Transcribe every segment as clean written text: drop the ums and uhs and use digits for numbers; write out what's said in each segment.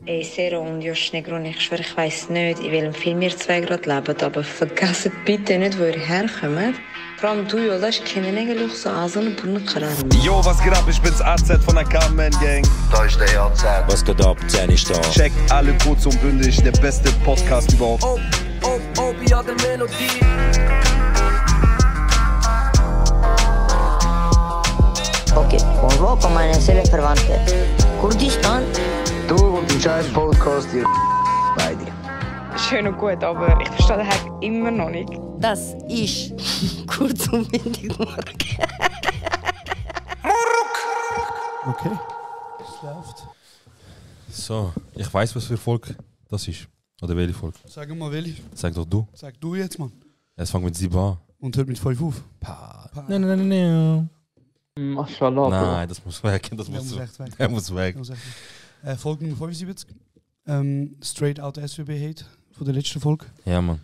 Ey, Sero und Josh Negron, ich schwöre, ich weiss nicht, in welchem Film ihr zwei gerade lebt, aber vergesst bitte nicht, wo ihr herkommt. Vor allem du, Jolas, kennen eigentlich so an so einen Brunnenkaran. Yo, was geht ab? Ich bin's AZ von der Carmen Gang. Da ist der AZ. Was geht ab? 10 ist da. Checkt alle kurz und bündig, der beste Podcast überhaupt. Ja, der Melodie. Okay, von wo kommen meine Seelenverwandte? Kurdistan? Du und die scheiß Podcast, ihr beide. Schön und gut, aber ich verstehe den Hack immer noch nicht. Das ist kurz und bündig Mark. Okay, es läuft. So, ich weiss, was für Volk das ist. Oder welche Volk? Sag mal, welche. Sag doch du. Sag du jetzt, Mann. Es fängt mit 7 an. Und hört mit 5 auf. Nein. Mashallah. Nein, das muss weg. Das muss echt weg. Er muss weg. Folge Nummer 75. Straight Out SBB Hate von der letzten Folge. Ja, Mann.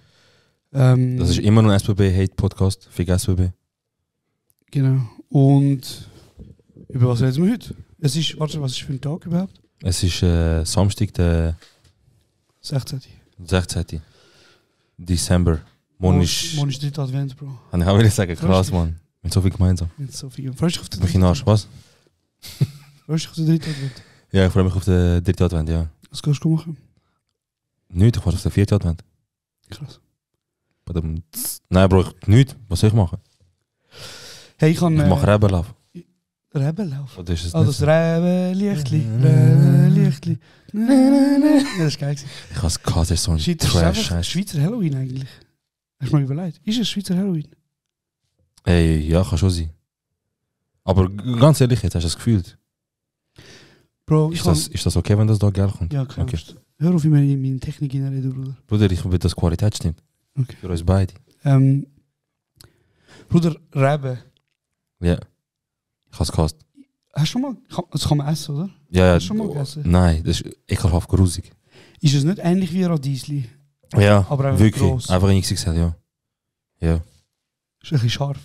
Das ist immer noch ein SBB-Hate-Podcast. Für SBB. Genau. Und über was reden wir heute? Es ist, warte, was ist für ein Tag überhaupt? Es ist Samstag, der 16. 16. Dezember. Morgen ist... Morgen ist 3. Advent, Bro. Kann ich auch wieder sagen, krass, Mann. Mit so viel gemeinsam. Mit so viel. Freust du dich auf den Mich in den Arsch, was? Freust du dich auf den 3. Advent? Ja, ich freue mich auf den 3. Advent, ja. Was kannst du machen? Nicht, ich freue mich auf den 4. Advent. Krass. Nein, Bro, nicht. Was soll ich machen? Hey, ich mache Rebenlauf. Rebenlauf? Oder ist es das Rebenlichtli. Rebenlichtli. Ja, das ist geil. Ich habe es gehasst, das ist so ein Trash. Schweizer Halloween eigentlich. Hast du mal überlegt? Ist es Schweizer Halloween? Ey, ja, kann schon sein. Aber ganz ehrlich, jetzt hast du das gefühlt. Bro, ist das okay, wenn das da geil kommt? Ja, klar. Okay. Hör auf, wie wir in meine Technik reden, Bruder. Bruder, ich will, dass die Qualität stimmt. Okay. Für uns beide. Bruder, Reben. Ja. Ich habe es gehasst. Hast du schon mal... Das kann man essen, oder? Ja, Hast du schon mal gegessen? Nein, das ist ekelhaft grusig. Ist es nicht ähnlich wie Radiesli? Ja, aber einfach wirklich. Gross. Einfach in XXL, ja. Ja. Ist ein bisschen scharf.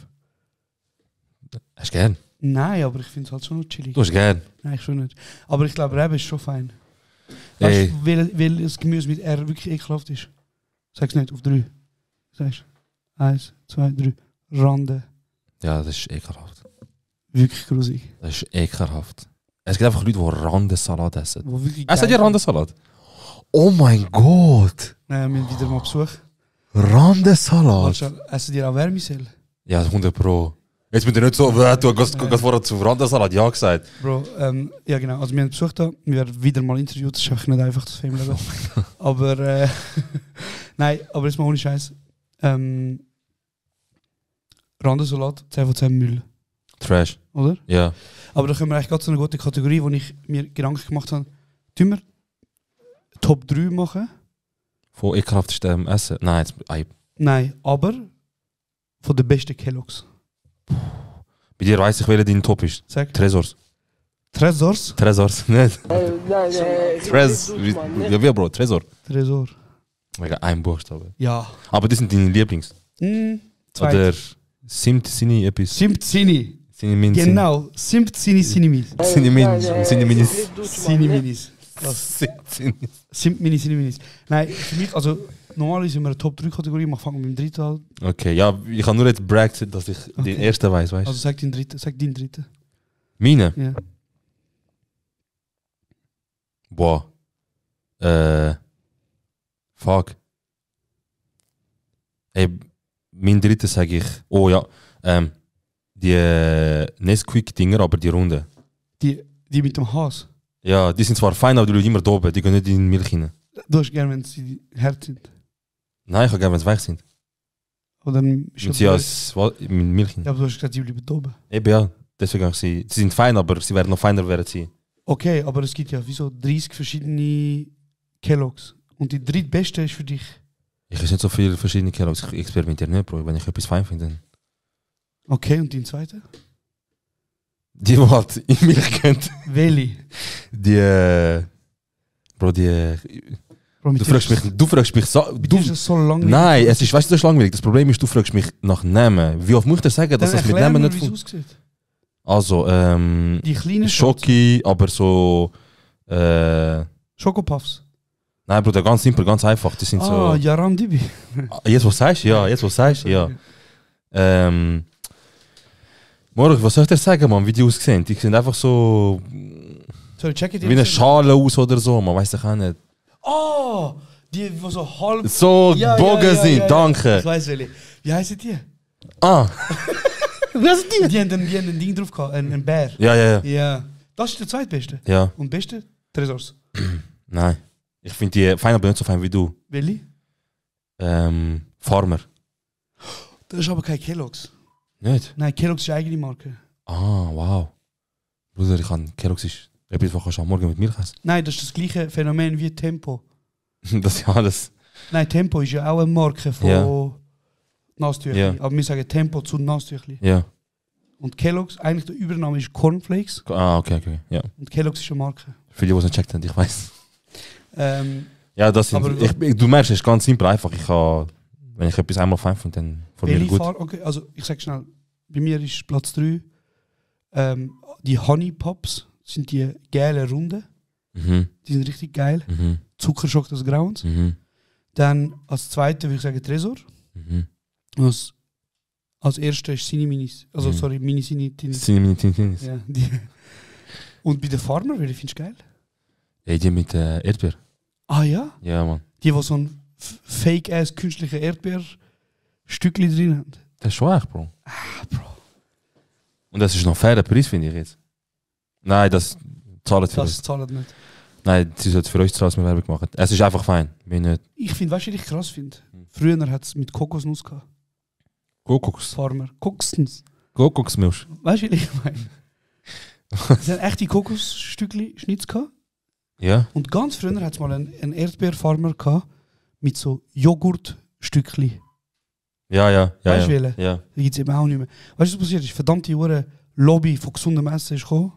Hast du gern? Nein, aber ich finde es halt schon noch chillig. Du hast gern? Nein, ich schon nicht. Aber ich glaube, Reben ist schon fein. Ey. Weißt du, weil das Gemüse mit R wirklich ekelhaft ist? Sag's nicht, auf 3. Sagst 1, 2, 3. Rande. Ja, das ist ekelhaft. Wirklich grusig. Das ist ekelhaft. Es gibt einfach Leute, die Randensalat essen. Essen die Randensalat? Oh mein Gott! Nein, wir haben wieder mal Besuch. Randensalat? Essen die auch Vermicell? Ja, 100 Pro. Jetzt bin ich nicht so, du hast vorher zu Randensalat ja gesagt. Bro, ja genau, also wir haben Besuch da, wir werden wieder mal interviewt, das ist einfach nicht einfach, das Family. Aber, nein, aber jetzt mal ohne Scheiß. Randensalat, 10 von 10 Müll. Trash. Oder? Ja. Aber da können wir eigentlich gerade so eine gute Kategorie, wo ich mir Gedanken gemacht habe, tun wir Top 3 machen? Von ekelhaftesten Essen? Nein, Nein, aber von den besten Kellogg's. Bei dir weiss ich, welcher dein Top ist. Sag. Tresors. Tresors? Tresors, nicht? Ja, Bro, Tresor. Tresor. Wegen einem Buchstabe. Ja. Aber das sind deine Lieblings. Oder Simtzini etwas. Simtzini. Sini-Minzi. Genau, Simtzini Sini-Minis. Sini-Minis. Sini-Minis. Sini-Minis. Sini-Minis. Nein, für mich, also normalerweise sind wir eine Top-3-Kategorie, wir fangen mit dem 3. an. Okay, ja, ich habe nur jetzt braggt, dass ich den ersten weiss, weißt du? Also sag deinen dritten. Meine? Ja. Boah. Fuck. Ey, mein dritter sage ich, oh ja, die Nesquik-Dinger, aber die Runde. Die mit dem Haas? Ja, die sind zwar fein, aber die bleiben immer da oben, die gehen nicht in die Milch rein. Du hast gerne, wenn sie hart sind? Nein, ich habe gerne, wenn sie weich sind. Oder mit Milch rein. Ja, aber du hast gesagt, sie bleiben da oben. Eben ja, deswegen habe ich sie sind fein, aber sie werden noch feiner werden sie. Okay, aber es gibt ja wie so 30 verschiedene Kellogg's. Und die drittbeste ist für dich? Ich habe nicht so viele verschiedene Kellogg's, ich experimentiere nicht, Bro. Wenn ich etwas fein finde, dann... Okay, und die zweite? Die halt in Milch gehen. Welche? Die... Bro, die... Bro, du fragst mich so... Ist das so langweilig? Nein, es ist, weißt du, das ist langweilig. Das Problem ist, du fragst mich nach Namen. Wie oft muss ich dir sagen, dass das mit Namen nicht funktioniert? Also, die kleinen Schoki, aber so... Schokopuffs. Nein, Bruder, ganz simpel, ganz einfach. Die sind so. Yaram Dibi. Jetzt, was sagst du? Ja. Morgen, was soll ich dir sagen, Mann, wie die aussehen? Die sehen einfach so. Sorry, check it. Wie eine Schale aus oder so, man weiß doch auch nicht. Oh! Die so halb... So Bogen sind, danke. Ich weiß welche. Wie heißen die? Wie heißen die? Die haben ein Ding drauf gehabt, ein Bär. Ja. Ja. Das ist der zweitbeste. Ja. Und beste? Tresors. Nein. Ich finde die fein, aber nicht so fein wie du. Welche? Farmer. Das ist aber kein Kellogg's. Nicht? Nein, Kellogg's ist eine eigene Marke. Wow. Bruder, Kellogg's ist etwas, was du am Morgen mit Milch hast. Nein, das ist das gleiche Phänomen wie Tempo. Das ist ja alles. Nein, Tempo ist ja auch eine Marke von Nasstüchli. Ja. Aber wir sagen Tempo zu Nasstüchli. Ja. Und Kellogg's, eigentlich der Übername ist Cornflakes. Okay. Ja. Und Kellogg's ist eine Marke. Für die, die es nicht checkt haben, ich weiß. Ja, das sind. Aber- Du merkst, es ist ganz simpel einfach. Wenn ich etwas einmal fein finde, dann von mir gut. Okay, also ich sag schnell, bei mir ist Platz 3 die Honey Pops, sind die gelben Runden. Mhm. Die sind richtig geil. Mhm. Zuckerschock des Grauens. Mhm. Dann als zweite würde ich sagen Tresor. Mhm. Und als erste ist Sini Minis. Also sorry, Mini Sini. Tinis. Ja, die. Und bei den Farmer, welche findest du geil? Ey, die mit Erdbeer. Ah ja? Ja, Mann. Die so ein fake-ass künstliche Erdbeerstückli drin haben. Das ist schon echt, Bro. Bro. Und das ist noch fairer Preis, finde ich jetzt. Nein, das zahlt für Das uns. zahlt nicht. Nein, sie sollte für uns zahlen, als wir Werbung machen. Es ist einfach fein. Wir nicht. Ich finde, weißt du, was ich krass finde? Früher hat es mit Kokosnuss gehabt. Kokos. Farmer. Kokosnuss. Kokosmilch. Weißt du, wie ich meine? Es sind echte Kokosstückli Schnitz gehabt. Ja? Und ganz früher hat es mal einen Erdbeerfarmer gehabt mit so Joghurtstückli. Ja. Weißt du, welche? Ja. Die gibt es eben auch nicht mehr. Weißt du, was passiert ist? Verdammte Hure Lobby von gesundem Essen ist gekommen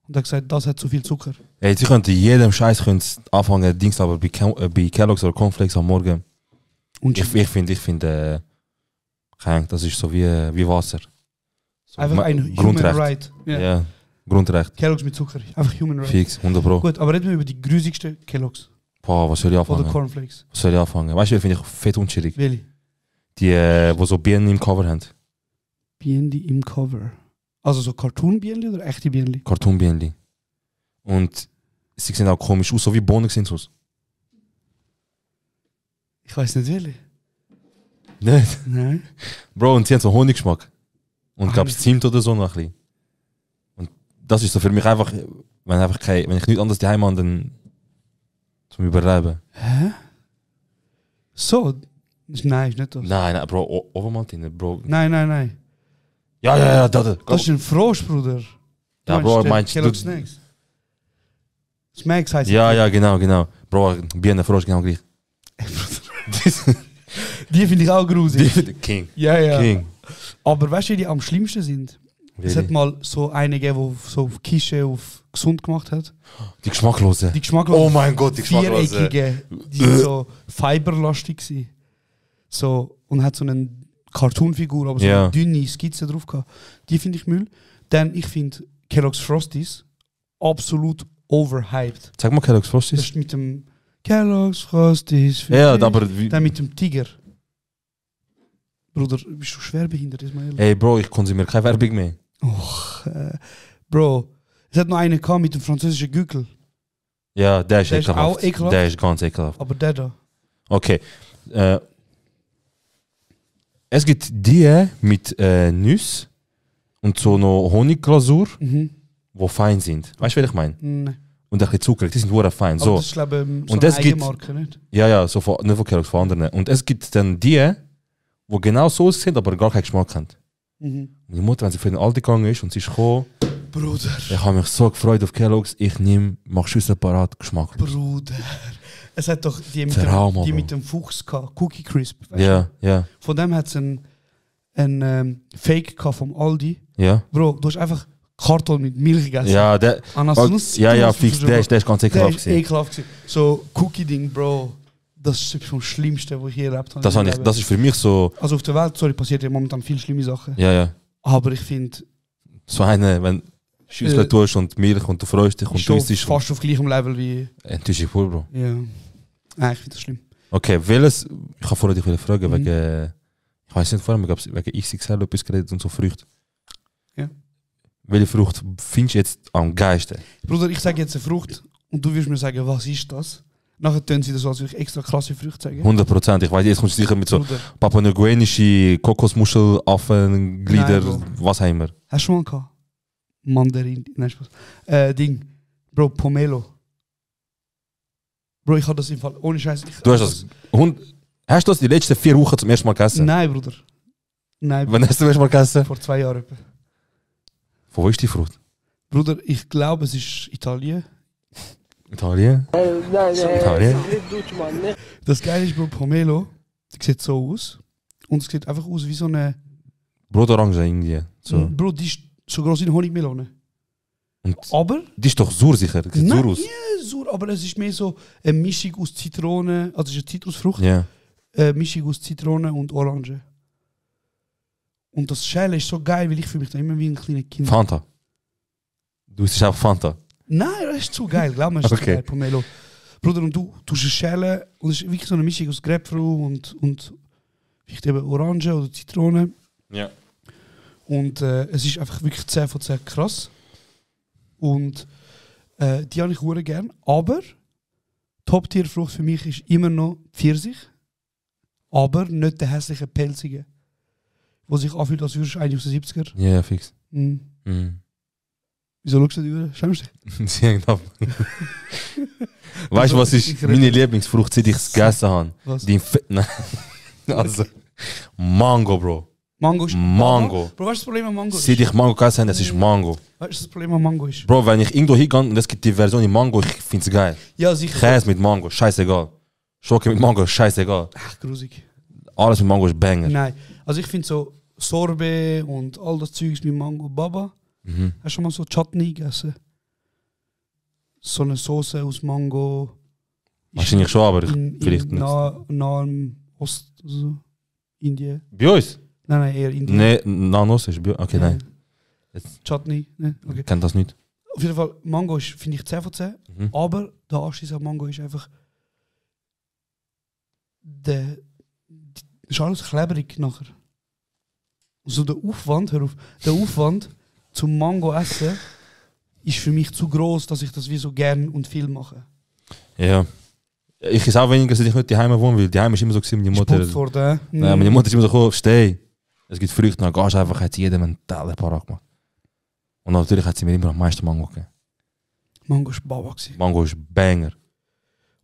und hat gesagt, das hat zu viel Zucker. Ey, sie könnten jedem Scheiß anfangen, Dings, aber bei Kellogg's oder Cornflakes am Morgen. Und Ich finde, das ist so wie Wasser. So, einfach ein Human Grundrecht. Right. Ja. Ja, Grundrecht. Kellogg's mit Zucker. Einfach Human Right. Fix, 100 Pro. Gut, aber reden wir über die grusigsten Kellogg's. Boah, was soll ich Oder anfangen? Cornflakes. Was soll ich anfangen? Weißt du, finde ich fett unschillig. Welche? Die, wo so Birnen im Cover haben. Bienli im Cover. Also so Cartoon-Bienli oder echte Bienli? Cartoon-Bienen. Und sie sehen auch komisch aus, so wie Bohnen sehen sie aus. Ich weiß nicht welche. Nicht? Nein. Bro, und sie haben so Honiggeschmack. Und gab es nicht. Zimt oder so noch ein bisschen. Und das ist so für mich einfach, wenn ich nichts anderes daheim habe, dann zum Überleben. Hä? So? Nein, ist nicht das. Nein, Bro, Obermaltine, Bro. Nein. Ja, da. Das ist ein Frosch, Bruder. Ja, Bro, meinst du... Kellogg's Snacks? Smacks heißt Ja, genau. Bro, Bienen, Frosch, genau gleich. Die finde ich auch gruselig. King. Ja. King. Aber weißt du, die am schlimmsten sind? Es hat Really? mal so eine gegeben, die so auf Kische auf gesund gemacht hat. Die Geschmacklose. Die geschmacklosen. Oh mein Gott, die Geschmacklose. Viereckige, die sind so fiberlastig gewesen. So, und hat so eine Cartoonfigur, aber so Ja. eine dünne Skizze drauf gehabt. Die finde ich Müll. Dann, ich finde Kellogg's Frosties absolut overhyped. Sag mal Kellogg's Das Frosties. ist mit dem Kellogg's Frosties. für Ja, dich. aber wie... Dann mit dem Tiger. Bruder, bist du schwerbehindert, ist mal ehrlich. Ey, Bro, ich konsumiere keine Werbung mehr. Bro, es hat noch einen gehabt mit dem französischen Gückel. Ja, der ist Der ist ekelhaft. auch ekelhaft? Der ist ganz ekelhaft. Aber der da. Okay. Es gibt die mit Nüsse und so noch Honigglasur, die fein sind. Weißt du, was ich meine? Nein. Und ein bisschen Zucker, die sind sehr fein. Aber So. das ist, glaube ich, so Und eine es gibt- Eigenmarke, nicht? Ja, so von, nicht von Kellogg's, von anderen. Und es gibt dann die genau so sind, aber gar keinen Geschmack haben. Meine Mutter, wenn sie für den Aldi gegangen ist und sie ist gekommen, Bruder. ich habe mich so gefreut auf Kellogg's, ich mach Schüssel parat, Geschmack. Bruder. Es hat doch die mit, Trauma, die Bro. mit dem Fuchs gehabt, Cookie Crisp. weißt Ja. du? Von dem hat es ein Fake gehabt vom Aldi. Ja. Bro, du hast einfach Karton mit Milch gegessen. Ja, der. Ananas. Ja, fix, der ist ganz Der ekelhaft ist gewesen. ekelhaft gewesen. So Cookie-Ding, Bro. Das ist etwas vom Schlimmsten, was ich je erlebt habe. Das ist für mich so. Also auf der Welt, sorry, passiert ja momentan viel schlimme Sachen. Ja. Aber ich finde, So eine, wenn. Schüssel tust und Milch und du freust dich und du isst fast auf gleichem Level wie... Enttäuschung pur, Bro. Ja. Nein, ich finde das schlimm. Okay, welches... Ich habe vorher dich fragen, wegen... Ich weiß nicht vorher, wegen XXL etwas geredet und so Früchte. Ja. Welche Frucht findest du jetzt am geilsten? Bruder, ich sage jetzt eine Frucht und du wirst mir sagen, was ist das? Nachher tun sie das so, als würde ich extra krasse Früchte sagen. 100%. Ich weiß, jetzt kommst du sicher mit so Bruder. papua-neuguineische Kokosmuschel, Affen, Glieder, Nein, Bro. was haben wir? Hast du schon mal gehabt? Mandarin, nein, Spaß. Ding. Bro, Pomelo. Bro, ich habe das im Fall, ohne Scheiß. Du hast das... Hast du das die letzten 4 Wochen zum ersten Mal gegessen? Nein, Bruder. Nein, Wann hast du das erste Mal gegessen? vor 2 Jahren etwa. Von wo ist die Frucht? Bruder, ich glaube, es ist Italien. Italien? Italien? Das Geile ist, Bro, Pomelo, die sieht so aus. Und es sieht einfach aus wie so eine... Brotorange irgendwie. So. Bro, die ist so groß wie eine Honigmelone. Und Aber... die ist doch sauer sicher. Die sieht Nein, sauer aus. ja, sauer, aber es ist mehr so eine Mischung aus Zitrone, also es ist eine Zitrusfrucht, Ja. eine Mischung aus Zitrone und Orange. Und das Schäle ist so geil, weil ich fühle mich da immer wie ein kleines Kind. Fanta. Du isst auch Fanta. Nein, das ist zu geil, glaub mir, das ist Okay. zu geil, Pomelo. Bruder, und du tust es schälen und es ist wirklich so eine Mischung aus Grapefruit und vielleicht eben Orange oder Zitrone. Ja. Und es ist einfach wirklich 10 von 10 krass. Und die habe ich sehr gern. Aber Top-Tier-Frucht für mich ist immer noch Pfirsich. Aber nicht der hässliche Pelzige. Wo sich anfühlt, als würdest du eigentlich aus den 70er. Ja, fix. Mhm. Mhm. Wieso schaust du die Uhr? Schämst du dich? Sie hängt ab. Weißt du, was ist meine Lieblingsfrucht, seit ich es gegessen habe? Was? Die Nein. Also, Mango, Bro. Mango ist Mango. Bro, weißt du, das Problem an Mango ist? Seit ich Mango gegessen habe, das ist Mango. Weißt du, das Problem an Mango ist? Bro, wenn ich irgendwo hingehe und es gibt die Version in Mango, ich finde es geil. Ja, sicher. Käse mit Mango, scheißegal. Schoki mit Mango, scheißegal. Ach, grusig. Alles mit Mango ist Banger. Nein. Also ich finde so Sorbet und all das Zeugs mit Mango Baba. Mhm. Hast du schon mal so Chutney gegessen? So eine Soße aus Mango. Wahrscheinlich schon, aber vielleicht nicht. Nahem Ost, also Indien. Bei uns? Nein, eher Indien. Nee, Nanos ist bei okay, nein. Chutney, ne? Okay. Ich kenne das nicht. Auf jeden Fall, Mango ist, finde ich, 10 von 10. Mhm. Aber der Anschluss an Mango ist einfach. Ist alles klebrig nachher. Also der Aufwand, hör auf, der Aufwand zum Mango essen ist für mich zu groß, dass ich das wie so gern und viel mache. Ja. Ich ist auch weniger, dass ich nicht daheim wohne, weil daheim ist immer so gewesen, meine Mutter. Sputz worden, Nein, meine Mutter ist immer so gekommen, steh. Es gibt Früchte, dann gehst du einfach, hat sie jedem einen Teller parat gemacht. Und natürlich hat sie mir immer am meisten Mango gegeben. Mango ist Baba gewesen. Mango ist Banger.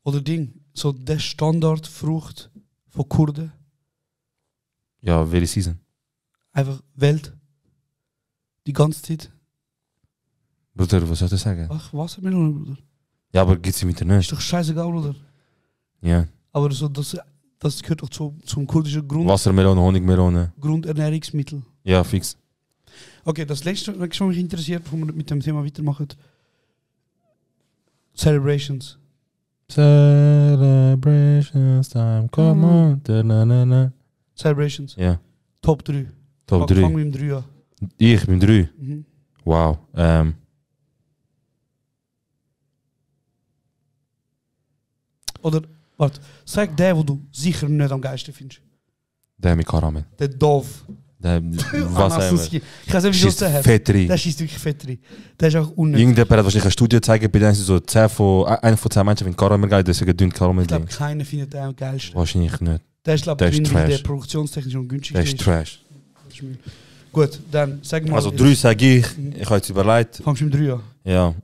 Oder Ding, so der Standardfrucht von Kurden. Ja, welche Season? Einfach Welt. Die ganze Zeit. Bruder, was soll ich sagen? Ach, Wassermelone, Bruder. Ja, aber gibt es im Ist Internet? doch scheißegal, Bruder. Ja. Aber so, das gehört doch zum kurdischen Wassermelone, Honigmelone. Grundernährungsmittel. Ja, fix. Okay, das letzte, was mich interessiert, bevor wir mit dem Thema weitermachen. Celebrations. Celebrations time, come on. Da-na-na-na. Celebrations. Ja, Top 3. Top 3. Fangen wir im 3 an. Ich bin 3. Mhm. Wow. Oder, warte, sag der, wo du sicher nicht am geilsten findest. Der mit Karamell. Der Dove. Der, was haben wir? Ich weiß nicht, wie du Schießt das hast. fett rein. Der schießt wirklich fett rein. Der ist auch unnötig. Irgendjemand hat wahrscheinlich eine Studie gezeigt, bei denen sind so 10 von 10 Menschen finden Karamell geil, deswegen dünn Karamell Ich glaube, drin. keiner findet den am geilsten. Wahrscheinlich nicht. Der ist, glaube der ist ich, weil der trash. produktionstechnisch und günstig Der ist Trash. Gut, dann sag mal. Also 3 sage ich. Ich habe jetzt überlegt. Fangst du mit 3 an? Ja.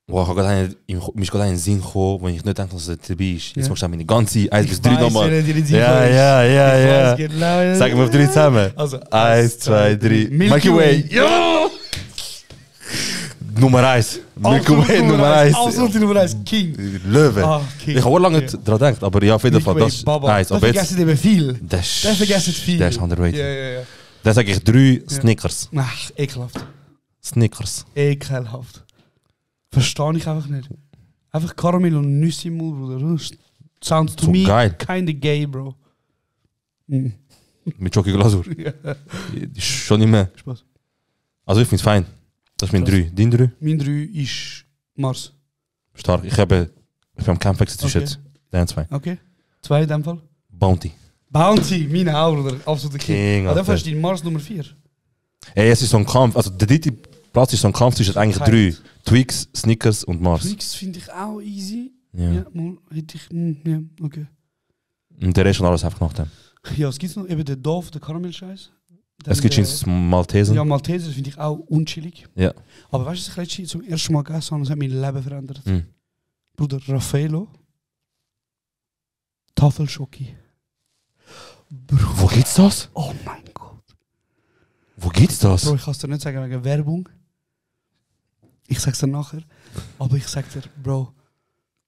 Wow, mir ist gerade ein Sinn gekommen, wo ich nicht denke, dass es dabei ist. Jetzt Ja. musst du meine ganze 1 bis 3 weiß, nochmal. wer dir in den Sinn Ja, kommt. ja, ja, Ich ja. weiß genau. Sagen wir auf 3 zusammen. Also, 1, 2, 3. Milky Way. Ja! Nummer 1. Milky Way Nummer 1. Absolut Nummer 1. King. Löwe. Ah, King. Ich habe auch lange nicht daran gedacht, aber ja, auf jeden Fall. Milky Das Way, ist Baba. 1. Der Aber jetzt. vergessen eben viel. Der vergessen viel. Der ist underrated. Ja, ja, ja. Dann sage ich 3 Snickers. Ach, ekelhaft. Snickers. Ekelhaft. Verstehe ich einfach nicht. Einfach Karamell und Nüsse im Mund, Bruder. Sounds to So me geil. kinda gay, bro. Mm. Mit Schoki-Glasur. Ja. Ist schon nicht mehr. Spaß. Also ich finde es fein. Das ist mein 3. Dein 3? Mein 3 ist Mars. Stark. Ich bin am Kämpfen zwischen Okay. den 2. Okay. 2 in dem Fall. Bounty. Bounty, meine auch, Bruder. Absoluter King, King. Aber Alter. dann ist dein Mars Nummer 4. Ey, es ist so ein Kampf. Also der dritte Platz ist so ein Kampf zwischen eigentlich Kalt. 3. Twix, Snickers und Mars. Twix finde ich auch easy. Ja. Ja, mal hätte ich. Ja, okay. Und der Rest und alles einfach nach dem. Ja, es gibt noch eben den Dorf, den Karamell-Scheiß. Dann Es gibt der- schon Maltesen. Ja, Malteser finde ich auch unchillig. Ja. Aber weißt du, was ich letztens zum ersten Mal gegessen habe? Das hat mein Leben verändert. Hm. Bruder, Raffaello. Tafelschoki. Wo gibt's das? Oh mein Gott. Wo gibt's das? Bro, ich kann es dir nicht sagen wegen Werbung. Ich sag's dir nachher. Aber ich sag dir, Bro,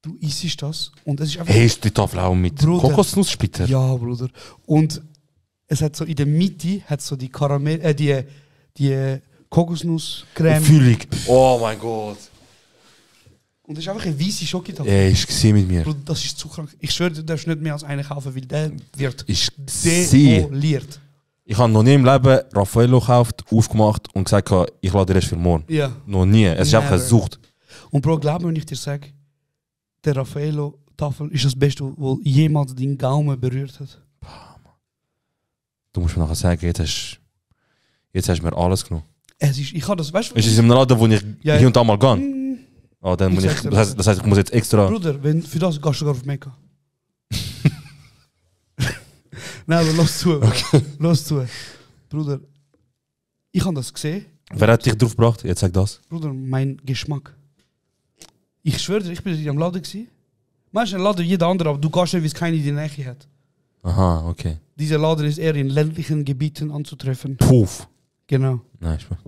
du isst das und es ist einfach... Hey, ist die Tafel auch mit Bruder. Kokosnusssplitter? Ja, Bruder. Und es hat so in der Mitte hat so die Karamell, die Kokosnusscreme. Fühlig. Oh mein Gott. Und das ist einfach eine weisse Schokotafel. Ey, ich sehe mit mir. Bruder, das ist zu krank. Ich schwöre, du darfst nicht mehr als einen kaufen, weil der wird Ich sehe. demoliert. Ich habe noch nie im Leben Raffaello gekauft, aufgemacht und gesagt, ich lade den Rest für morgen. Ja. Noch nie. Es ist einfach eine Never. Sucht. Und Bro, glaub mir, wenn ich dir sage, der Raffaello-Tafel ist das Beste, was jemals deinen Gaumen berührt hat. Du musst mir nachher sagen, jetzt hast du mir alles genommen. Es ist, ich habe das, weißt du, Es ist in einem Laden, wo ich Ja, hier und da mal gehe. Mm, Oh, dann muss Ich ich, sag's dir das heißt, ich muss jetzt extra... Bruder, wenn, für das gehst du sogar auf Mekka. Nein, aber los zu. Los zu. Bruder, ich habe das gesehen. Wer hat dich drauf gebracht? Jetzt sag das. Bruder, mein Geschmack. Ich schwöre dir, ich bin in am Laden gewesen. Manchmal ein Laden wie jeder andere, aber du gehst nicht, wie es keine in der Nähe hat. Aha, okay. Dieser Laden ist eher in ländlichen Gebieten anzutreffen. Puff. Genau. Nein, Spaß.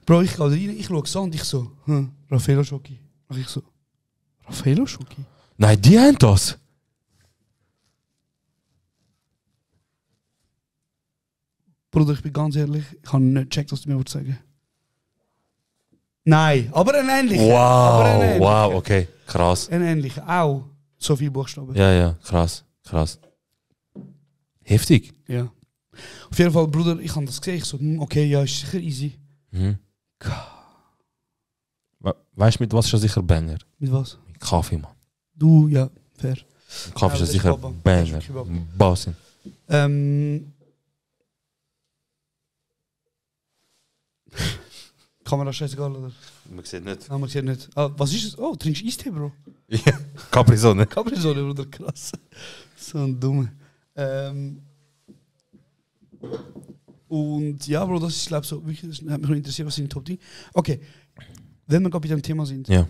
Bro, ich gehe rein, ich schaue so und ich so, Raffaello Schoki. Ach, ich so, Raffaello Schoki? Nein, die haben das. Bruder, ich bin ganz ehrlich, ich habe nicht gecheckt, was du mir sagen willst. Nein, aber ein ähnlicher. Aber ein Wow, ähnlicher. wow, okay. Krass. Ein ähnlicher, auch. So viele Buchstaben. Ja, ja, krass, krass. Heftig. Ja. Auf jeden Fall, Bruder, ich habe das gesehen, ich so, okay, ja, ist sicher easy. Mhm. Weißt du, mit was ist er sicher Banger? Mit was? Mit Kaffee, Mann. Du, ja, fair. Kaffee Ja, ist das er sicher ist Baba. Banger. Das ist wirklich Baba. Bassin. Kann man das scheißegal, oder? Man sieht nicht. Nein, man sieht nicht. Ah, was ist es? Oh, trinkst du Eistee, Bro? Ja, Capri-Sonne. Capri-Sonne, Bruder, krass. So ein Dummer. Und ja, Bro, das ist, glaube ich, so, wirklich, das hat mich noch interessiert, was sind die Top 3. Okay, wenn wir gerade bei dem Thema sind. Ja.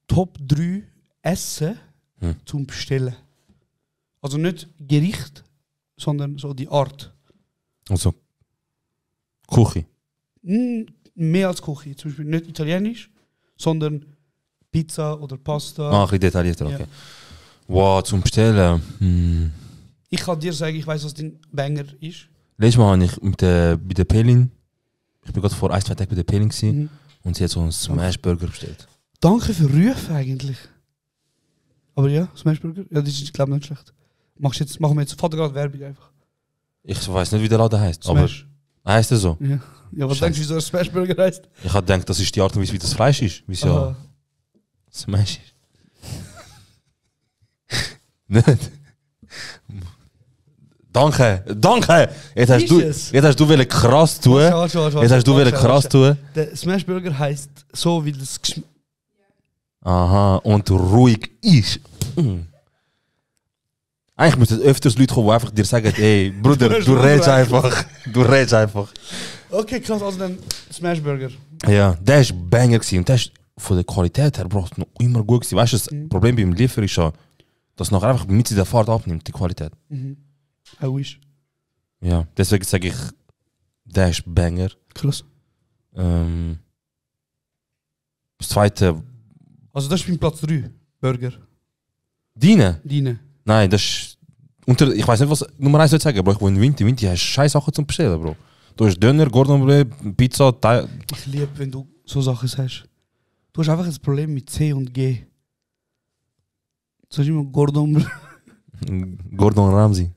Top 3 Essen zum Bestellen. Also nicht Gericht, sondern so die Art. Also, Küche. Mehr als Küche. Zum Beispiel nicht italienisch, sondern Pizza oder Pasta. Ah, ein bisschen detaillierter, Ja. okay. Wow, zum Bestellen. Ich kann dir sagen, ich weiß, was dein Banger ist. Letztes Mal habe ich bei der Pelin, ich bin gerade vor 1-2 Tagen bei der Pelin gewesen, und sie hat so einen Smashburger bestellt. Danke für Rufe eigentlich. Aber ja, Smashburger, ja, das ist, glaube ich, nicht schlecht. Machen wir jetzt, fahrt gerade Werbung einfach. Ich weiß nicht, wie der Laden heißt, Smash. aber heißt er so? Ja, ja, was Scheiße. denkst du, wieso ein Smashburger heißt? Ich habe gedacht, das ist die Art und Weise, wie das Fleisch ist. Wie es ja Aha. Smash ist. Nicht? Danke, danke! Jetzt hast Ist es? du wollen krass tun. Warte. Jetzt hast du wollen krass tun. Der Smashburger heißt so, wie das Aha, und ruhig ist. Eigentlich müssten öfters Leute kommen, die einfach dir sagen, ey, Bruder, du redest einfach. Du redest einfach. Okay, krass, also dann Smashburger. Ja, der ist Banger gewesen. Und der ist von der Qualität her, Bro, noch immer gut gewesen. Weißt du, das Problem beim Liefer ist ja, dass nachher einfach mit der Fahrt abnimmt, die Qualität. I wish. Ja, deswegen sage ich, der ist Banger. Krass. Das zweite, Also das ist mein Platz 3, Burger. Deine? Deine. Nein, das ist, ich weiß nicht, was Nummer 1 soll sagen, aber ich wohne in Winti hast scheiß Sachen zum Bestellen, Bro. Du hast Döner, Gordon Bleu, Pizza, Ich liebe, wenn du so Sachen sagst. Du hast einfach ein Problem mit C und G. Du sagst immer Gordon Bleu. Gordon Ramsay.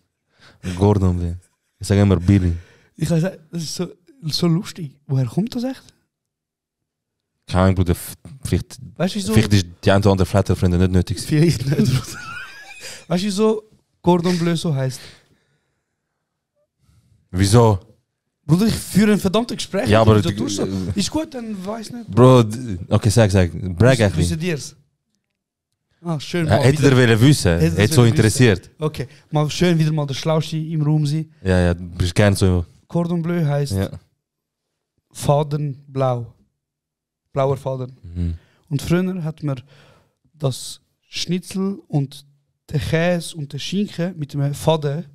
Gordon, Bro. Ich sage immer Billy. Ich kann sagen, das ist so lustig. Woher kommt das echt? Keine Ahnung, Bruder. Vielleicht ist die eine oder andere Flatterfreunde nicht nötig. Vielleicht nicht, Bruder. Weißt du, wieso Cordon Bleu so heisst? Wieso? Bruder, ich führe ein verdammtes Gespräch. Ja, aber... Ist gut, dann weiß nicht. Bro, okay, sag. Brag eigentlich. Wissen dir's? Ah, schön. Hätte er wollen wissen. Hätte so interessiert. Okay, mal schön wieder mal der Schlauste im Raum sein. Ja, du bist gern so... Cordon Bleu heisst Faden blau. Blauer Faden. Mhm. Und früher hat man das Schnitzel und den Käse und den Schinken mit einem Faden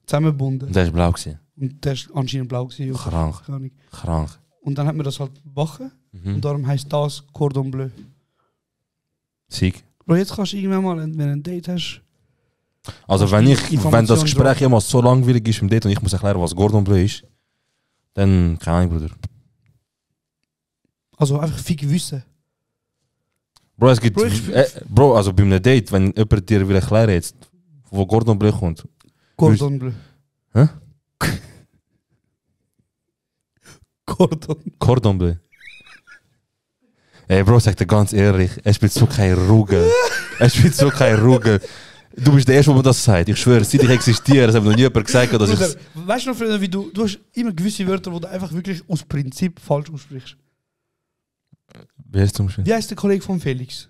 zusammengebunden. Und der war blau gewesen. Und der ist anscheinend blau gewesen. Krank. Keine Ahnung. Krank. Und dann hat man das halt gebacken. Mhm. Und darum heisst das Cordon Bleu. Sieg. Bro, jetzt kannst du irgendwann mal, wenn du ein Date hast... Also wenn das Gespräch jemals so langweilig ist im Date und ich muss erklären, was Cordon Bleu ist, dann keine Ahnung, Bruder. Also einfach fick wissen. Bro, es gibt... Bro, also bei einem Date, wenn jemand dir will erklären jetzt, wo Cordon Bleu kommt. Cordon Bleu. Hä? Cordon Bleu. Ey, Bro, sag dir ganz ehrlich, es spielt so keine Ruge. Du bist der Erste, der mir das sagt. Ich schwöre, seit ich existiere, das hat mir noch nie jemand gesagt, dass Bruder, weißt du noch, Freunde, wie du hast immer gewisse Wörter, die du einfach wirklich aus Prinzip falsch aussprichst. Wie heißt zum Beispiel? Wie heißt der Kollege von Felix?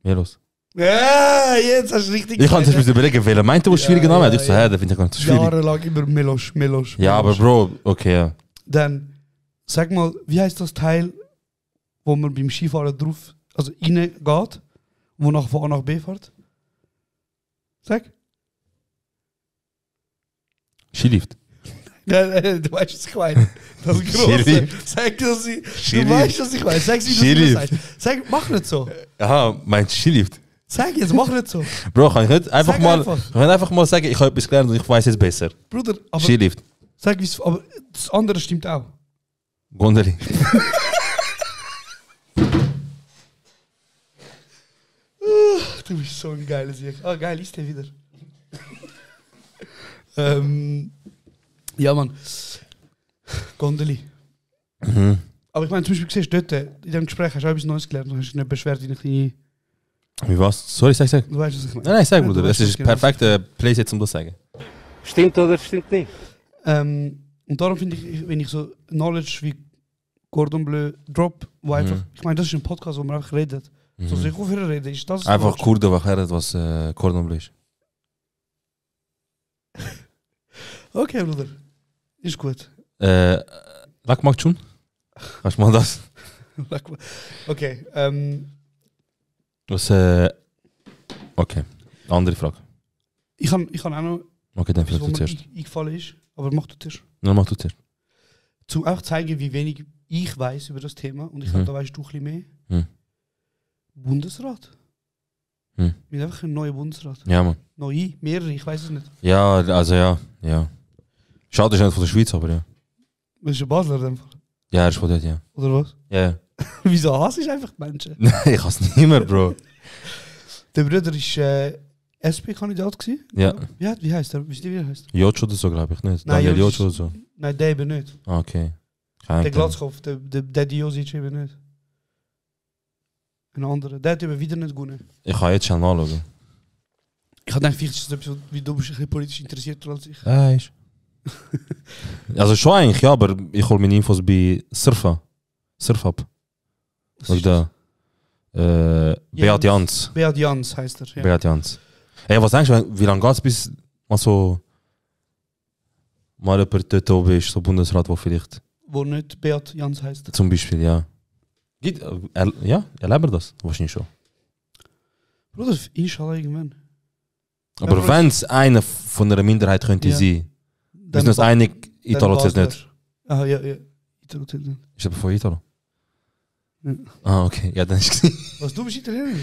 Melos. Ja, jetzt hast du richtig... Ich kann es mir überlegen, welcher meinte, wo schwierige Name hat. Ich so, der finde ich gar nicht so schwierig. Jahrelang immer Melos. Ja, aber Bro, okay, ja. Dann, sag mal, wie heißt das Teil, wo man beim Skifahren drauf, also reingeht, wo nach von A nach B fährt? Sag. Skilift. Nein, du weißt, was ich meine. Das Grosse. Sag das, du weißt, was ich meine. Sag sie, wie du sagst. Sag, mach nicht so. Aha, meinst du Skilift? Sag jetzt, mach nicht so. Bro, kann ich nicht einfach Sag einfach mal sagen, ich habe etwas gelernt und ich weiß jetzt besser. Bruder, aber... Skilift. Sag, aber das andere stimmt auch. Gondeli. Du bist so ein geiler Sieg. Ah, geil, ist der wieder. Ja, Mann. Gondeli. Mhm. Aber ich meine, zum Beispiel, siehst du dort, in diesem Gespräch hast du auch etwas Neues gelernt. Du hast dich nicht beschwert wie eine kleine... Wie was? Sorry, sag. Du weißt, was ich meine. Nein, sag, Bruder. Du Das weißt, ist was perfekte Place jetzt, um das zu sagen. Stimmt oder stimmt nicht? Und darum finde ich, wenn ich so Knowledge wie Cordon Bleu drop, wo einfach... Ich meine, das ist ein Podcast, wo man einfach redet. So, ich aufhören reden, ist das... Einfach kurz erklären, was Cordon Bleu ist. Okay, Bruder. Ist gut. Lack macht schon. Kannst du mal das? Okay, Was, okay, andere Frage. ich kann auch noch Okay, dann etwas, vielleicht was du mir zuerst. eingefallen ist, aber mach du zuerst. Dann mach du zuerst. Zum auch zeigen, wie wenig ich weiß über das Thema, und ich Mhm. glaube, da weißt du ein bisschen mehr. Mhm. Bundesrat. Mhm. Wir haben einfach einen neuen Bundesrat. Ja, Mann. Neue, mehrere, ich weiß es nicht. Ja, also ja. Schade, ist nicht von der Schweiz, aber ja. Das ist ein Basler einfach. Ja, er ist von dort, ja. Oder was? Ja. Wieso hasst ich einfach die Menschen? Nein, ich hasse nicht mehr, Bro. Der Bruder war SP-Kandidat gewesen. Ja. Wie heißt er? Wisst ihr, wie er heißt? Jotsch oder so, glaube ich nicht. Nein, Daniel Jotsch Jotsch oder so. Nein, der eben nicht. Ah, okay. Der Glatzkopf, der Diosic eben nicht. Ein anderer. Der hat eben wieder nicht gewonnen. Ich kann jetzt schon nachschauen. Ich habe gedacht, vielleicht ist das etwas, wie du bist ein bisschen politisch interessierter als ich. Ja, ist. Also schon eigentlich, ja, aber ich hole meine Infos bei Surfab. Was Schau ist da. Beat Jans. Beat Jans heisst er. Ja. Beat Jans. Ey, was denkst du, wie lange geht es, bis mal so mal jemand dort oben ist, so Bundesrat, wo vielleicht Wo nicht Beat Jans heisst. zum Beispiel, ja. Ja, erleben wir das? Wahrscheinlich schon. Bruder, inshallah irgendwann. Aber Ja, wenn es einer von einer Minderheit könnte Ja. sein, wir sind uns einig, Italo zählt nicht. Ah, ja. Italo zählt nicht. Ist aber von Italo? Ja. Ah, okay. Ja, dann ist es. Was, du bist Italiener?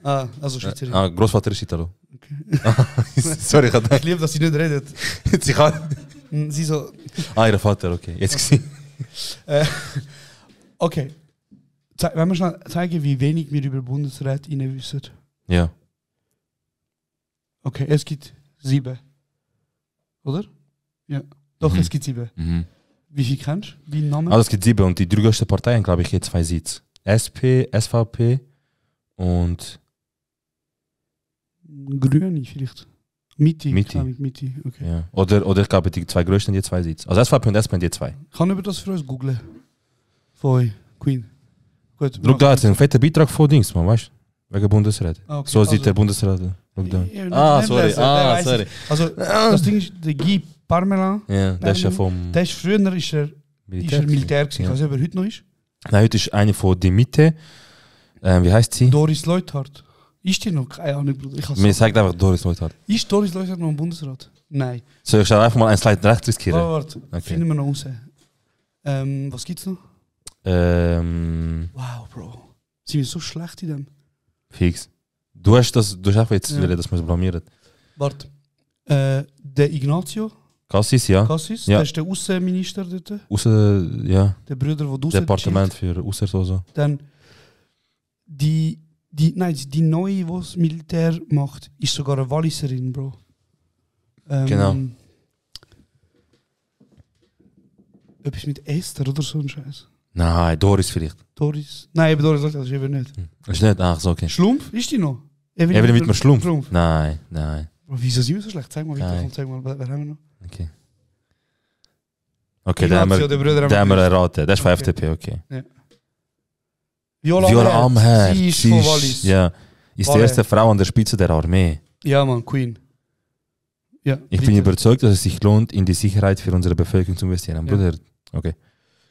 Ah, also Schweizerin. Ah, Großvater ist Italo. Okay. Sorry, ich hatte. Ich liebe, dass sie nicht redet. Sie kann. Sie so... Ah, ihr Vater, okay. Jetzt gesehen. Okay. Wenn wir schnell zeigen, wie wenig wir über Bundesräte wissen. Ja. Okay, es gibt 7. Oder? Ja. Doch, es gibt 7. Mhm. Wie viel kennst du? Wie Namen? Also es gibt 7 und die 3 größten Parteien, glaube ich, hier 2 Sitze. SP, SVP und Grüne vielleicht. Mitte. Mitte. Mitte. Okay. ja. Oder ich glaube, die 2 größten die 2 Sitze. Also SVP und SP haben die 2. Kann über das für uns googlen? Von euch, Queen. Gut. Schau da, jetzt ein fetter Beitrag von Dings, man, weißt du? Wegen Bundesrat. Ah, okay. So sieht der Bundesrat. Schau da. Ja, Sorry. lesen, der weiss Sorry. ich. Also, das Ding ist, der Guy Parmelin, Ja, der ist ja vom der ist früher ist er Militär gewesen. Ja. Also, ob er heute noch ist? Nein, heute ist eine von die Mitte. Wie heißt sie? Doris Leuthard. Ist die noch? Keine Ahnung, Bruder. Ich Mir sagt einfach Doris Leuthard. Ist Doris Leuthard noch im Bundesrat? Nein. Soll ich einfach mal ein Slide rechts riskieren? Warte, Okay. finden wir noch raus. Was gibt's noch? Wow, Bro. Sind wir so schlecht in dem? Fix. Du hast einfach jetzt Ja. wollen, dass man es blamiert. Warte. Der Ignazio Cassis, ja. Cassis, Ja. der ist der Außenminister dort. Außer, ja. Der Bruder, der draussen Departement für Außer so. Dann die neue, die das Militär macht, ist sogar eine Walliserin, Bro. Genau. Etwas mit Esther oder so ein Scheiß. Nein, Doris vielleicht. Doris. Nein, eben Doris, das ist eben nicht. Ist nicht? Ach so, okay. Schlumpf, ist die noch? Evelyn mit mir Schlumpf? Nein. Bro, wieso sind wir so schlecht? Zeig mal weiter, Nein. komm, zeig mal, wer haben wir noch? Okay. Okay, da haben Ignazio, der Bruder, wir haben wir erraten. Das ist von Okay. FDP, okay. Viola Amherd. Sie ist von ist- Wallis. Ja. Ist die Wallis. erste Frau an der Spitze der Armee. Ja, Mann, Queen. Ja, Ich bin bitte. überzeugt, dass es sich lohnt, in die Sicherheit für unsere Bevölkerung zu investieren. Ja. Bruder, okay.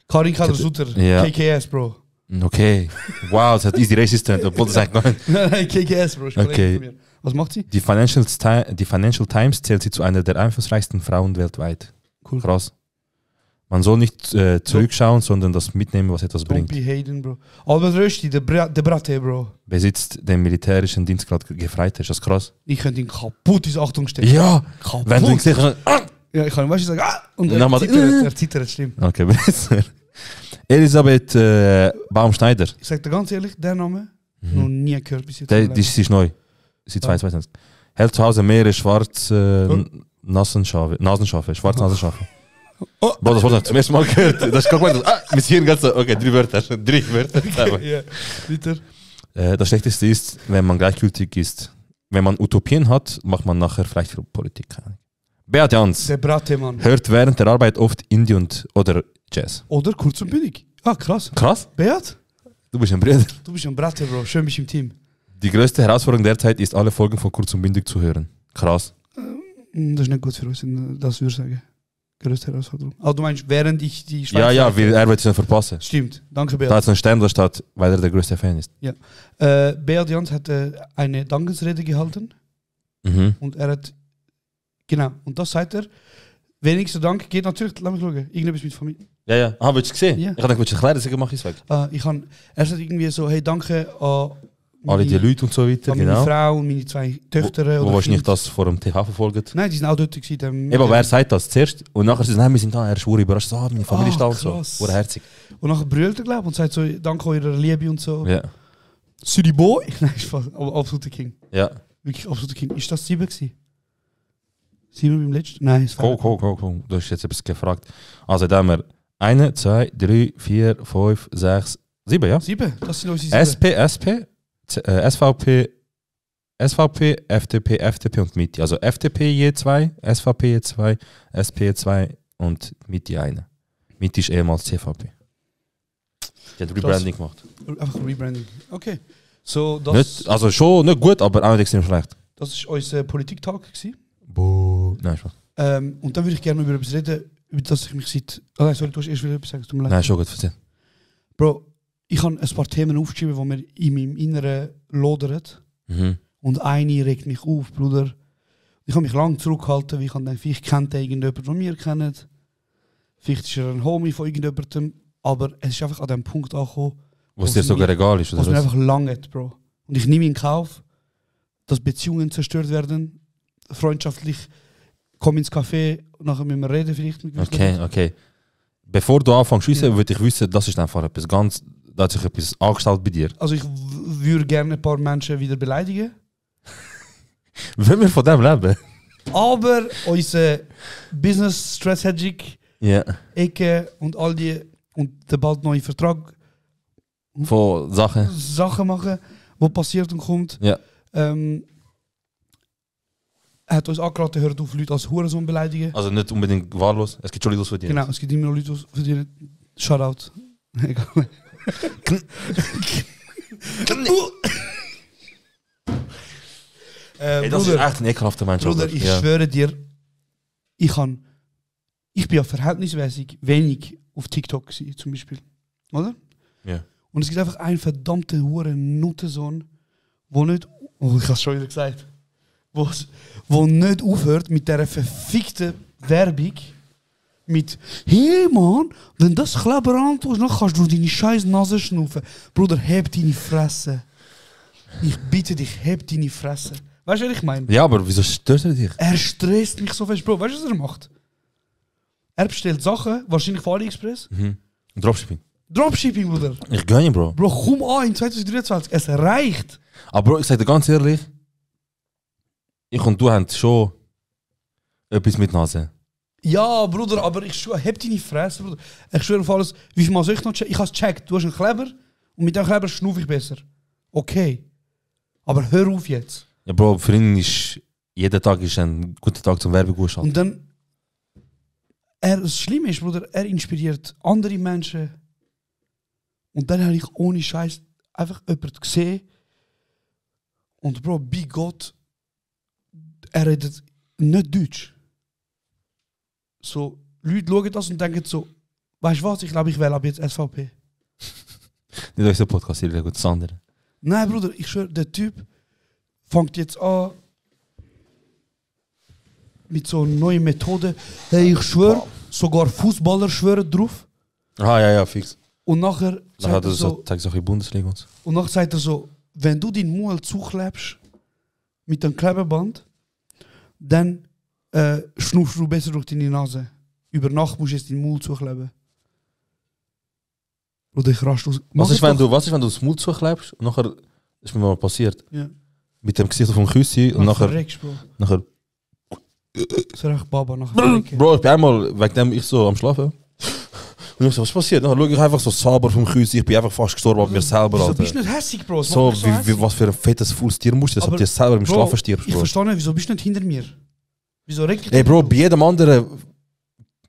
Karin Kader-Sutter, Ja. KKS, Bro. Okay. Wow, das hat easy resistant, obwohl das eigentlich gar nicht. Nein, KKS, Bro. ist Kollege Okay. von mir. Was macht sie? Die Financial Times zählt sie zu einer der einflussreichsten Frauen weltweit. Cool. Krass. Man soll nicht zurückschauen, sondern das mitnehmen, was etwas bringt. Bumpy Hayden, Bro. Albert Rösti, der Bratte, Bro. Besitzt den militärischen Dienstgrad gefreit. Ist das krass? Ich könnte ihn kaputt ins Achtung stellen. Ja! Kaputt. Wenn du ihn siehst, Ja, ich kann ihm weißt du sagen, und Na, mal- er zittert, schlimm. okay, besser. Elisabeth Baumschneider. Ich sag dir ganz ehrlich, der Name, noch nie gehört bis jetzt. Die ist neu. Sie ist 22. Hält zu Hause mehrere schwarze Nasenschafe. Schwarze Nasenschafe. Oh. Boah, das wurde zum ersten Mal gehört. Das ist guck mit hier ganz so. Okay, 3 Wörter. 3 Wörter. Ja, weiter. Das Schlechteste ist, wenn man gleichgültig ist. Wenn man Utopien hat, macht man nachher vielleicht für Politik. Beat Jans Der Bratte, Mann. hört während der Arbeit oft Indie oder Jazz. Oder kurz und bündig. Ah, krass. Krass, Beat, du bist ein Bruder. du bist ein Bratte, Bro. Schön bist du im Team. Die größte Herausforderung derzeit ist, alle Folgen von Kurz und Bündig zu hören. Krass. Das ist nicht gut für uns, das würde ich sagen. Größte Herausforderung. Aber du meinst, während ich die Ja, weil er wird es nicht verpassen. Stimmt. Danke, Da Beat. hat es einen Stern, da steht, weil er der größte Fan ist. Beat Jans hat eine Dankesrede gehalten Mhm. und er hat, genau, und das sagt er, wenigster Dank geht natürlich, lass mich schauen, irgendetwas mit Familie. Ja. Ah, willst du gesehen? Ja. Ich dachte, willst du erklären, deswegen mache ich es weg. Er sagt irgendwie so, hey, danke an Alle die Leute und so weiter, an meine genau. Frau und meine 2 Töchter. Wo oder wahrscheinlich Kind. das vor dem TV verfolgt. Nein, die sind auch dort gewesen. Eben, wer sagt das zuerst? Und nachher sagt er, nein, wir sind da, er ist schwur überrascht. So, meine Familie ist da und so. krass. Urherzig. Und nachher brüllt er, glaube ich, und sagt so, danke eurer Liebe und so. Ja. City Boy? Nein, Spaß. Aber absoluter King. Ja. Wirklich absoluter King. Ist das 7 gewesen? 7 beim letzten? Nein, es war... Komm. Du hast jetzt etwas gefragt. Also, da haben wir 1, 2, 3, 4, 5, 6, 7, ja? 7? Das sind unsere 7. SP, SVP, FDP und Mitte. Also FDP je 2, SVP je 2, SP je 2 und Mitte eine. Mitte ist ehemals CVP. Die hat Rebranding gemacht. Einfach Rebranding. Okay. So, das Nicht, also schon nicht gut, aber auch nicht extrem schlecht. das war unser Politik-Talk gewesen. Nein, Spaß. Und dann würde ich gerne über etwas reden, über das ich mich seit... Oh nein, sorry, du hast erst wieder etwas gesagt. Tut mir leid. Nein, schon gut, verzeiht. Bro, ich habe ein paar Themen aufgeschrieben, die mir in meinem Inneren lodern. Mhm. Und eine regt mich auf, Bruder. Ich habe mich lange zurückgehalten, weil ich dachte, vielleicht kennt er irgendjemand, den wir kennen. Vielleicht ist er ein Homie von irgendjemandem. Aber es ist einfach an dem Punkt angekommen, Wo es dir sogar egal ist, was oder mir was? einfach lange hat, Bro. Und ich nehme in Kauf, dass Beziehungen zerstört werden, freundschaftlich. Komm ins Café, nachher müssen wir reden vielleicht mit gewissen Leuten. Okay. Bevor du anfängst zu Ja. würde ich wissen, das ist einfach etwas ganz... da hat sich etwas angestellt bei dir. Also ich würde gerne ein paar Menschen wieder beleidigen. Wollen wir von dem leben? Aber unser Business Strategic Ja. Ecke und all die und der bald neue Vertrag Von Sachen. Sachen machen, was passiert und kommt. Ja. Er hat uns angeraten, hört auf, Leute als Hurensohn beleidigen. Also nicht unbedingt wahllos. Es gibt schon Leute, die verdienen. Genau, es gibt immer noch Leute, die verdienen. Shoutout. Egal. Ey, das ist echt ein ekelhafter Mensch. Bruder, Alter. ich Ja. schwöre dir, ich bin ja verhältnismäßig wenig auf TikTok gewesen, zum Beispiel. Oder? Ja. Und es gibt einfach einen verdammten huren Nuttensohn, wo nicht, oh, ich habe es schon wieder gesagt, wo nicht aufhört mit dieser verfickten Werbung mit «Hey Mann, wenn das Kleber antust, dann kannst du deine scheiß Nase schnaufen.» Bruder, heb deine Fresse. Ich bitte dich, heb deine Fresse. Weißt du, was ich meine? Ja, aber wieso stört er dich? Er stresst mich so fest, Bro. Weißt du, was er macht? Er bestellt Sachen, wahrscheinlich von AliExpress. Dropshipping. Dropshipping, Bruder. Ich gönne ihn, Bro. Bro, komm an in 2023. Es reicht. Aber Bro, ich sag dir ganz ehrlich, ich und du haben schon etwas mit Nase. Ja, Bruder, aber ich schwöre, heb deine Fresse, Bruder. Ich schwöre auf alles. Wie viel Mal soll ich noch checken? Ich habe es gecheckt. Du hast einen Kleber und mit dem Kleber schnuff ich besser. Okay. Aber hör auf jetzt. Ja, Bro, für ihn ist jeder Tag ist ein guter Tag zum Werbung ausschalten. Und dann, das Schlimme ist, Bruder, er inspiriert andere Menschen. Und dann habe ich ohne Scheiß einfach jemanden gesehen. Und Bro, bei Gott, er redet nicht Deutsch. So, Leute schauen das und denken so, weißt du was, ich glaube, ich wähle ab jetzt SVP. Nicht unser Podcast, hier gut das andere. Nein, Bruder, ich schwöre, der Typ fängt jetzt an mit so einer neuen Methode. Hey, ich schwöre, sogar Fußballer schwören drauf. Ah, ja, fix. Und nachher Dann sagt hat er er so, so, zeigt es auch in Bundesliga und so. und nachher sagt er so, wenn du deinen Mund zuklebst mit einem Klebeband, dann schnuffst du besser durch deine Nase. Über Nacht musst du jetzt deinen Mund zukleben. Oder ich raste aus. Was ist, wenn du das Mund zuklebst und nachher, das ist mir mal passiert, Ja. mit dem Gesicht vom Küssi und nachher, verreckst, Bro. nachher, Das ist echt Baba nachher verrecken. Bro, ich bin einmal, wegen dem ich so am Schlafen. Und ich so, was passiert? Dann schaue ich einfach so sauber vom Küssi, ich bin einfach fast gestorben an mir selber, Wieso Alter. bist du nicht hässig, Bro? Das So, macht mich hässig. was für ein fettes, faules Tier musst du, dass Aber, du dir selber im Bro, Schlafen stirbst, Ich Bro. verstehe nicht, wieso bist du nicht hinter mir? Wieso regt dich Ey, Bro, das? bei jedem anderen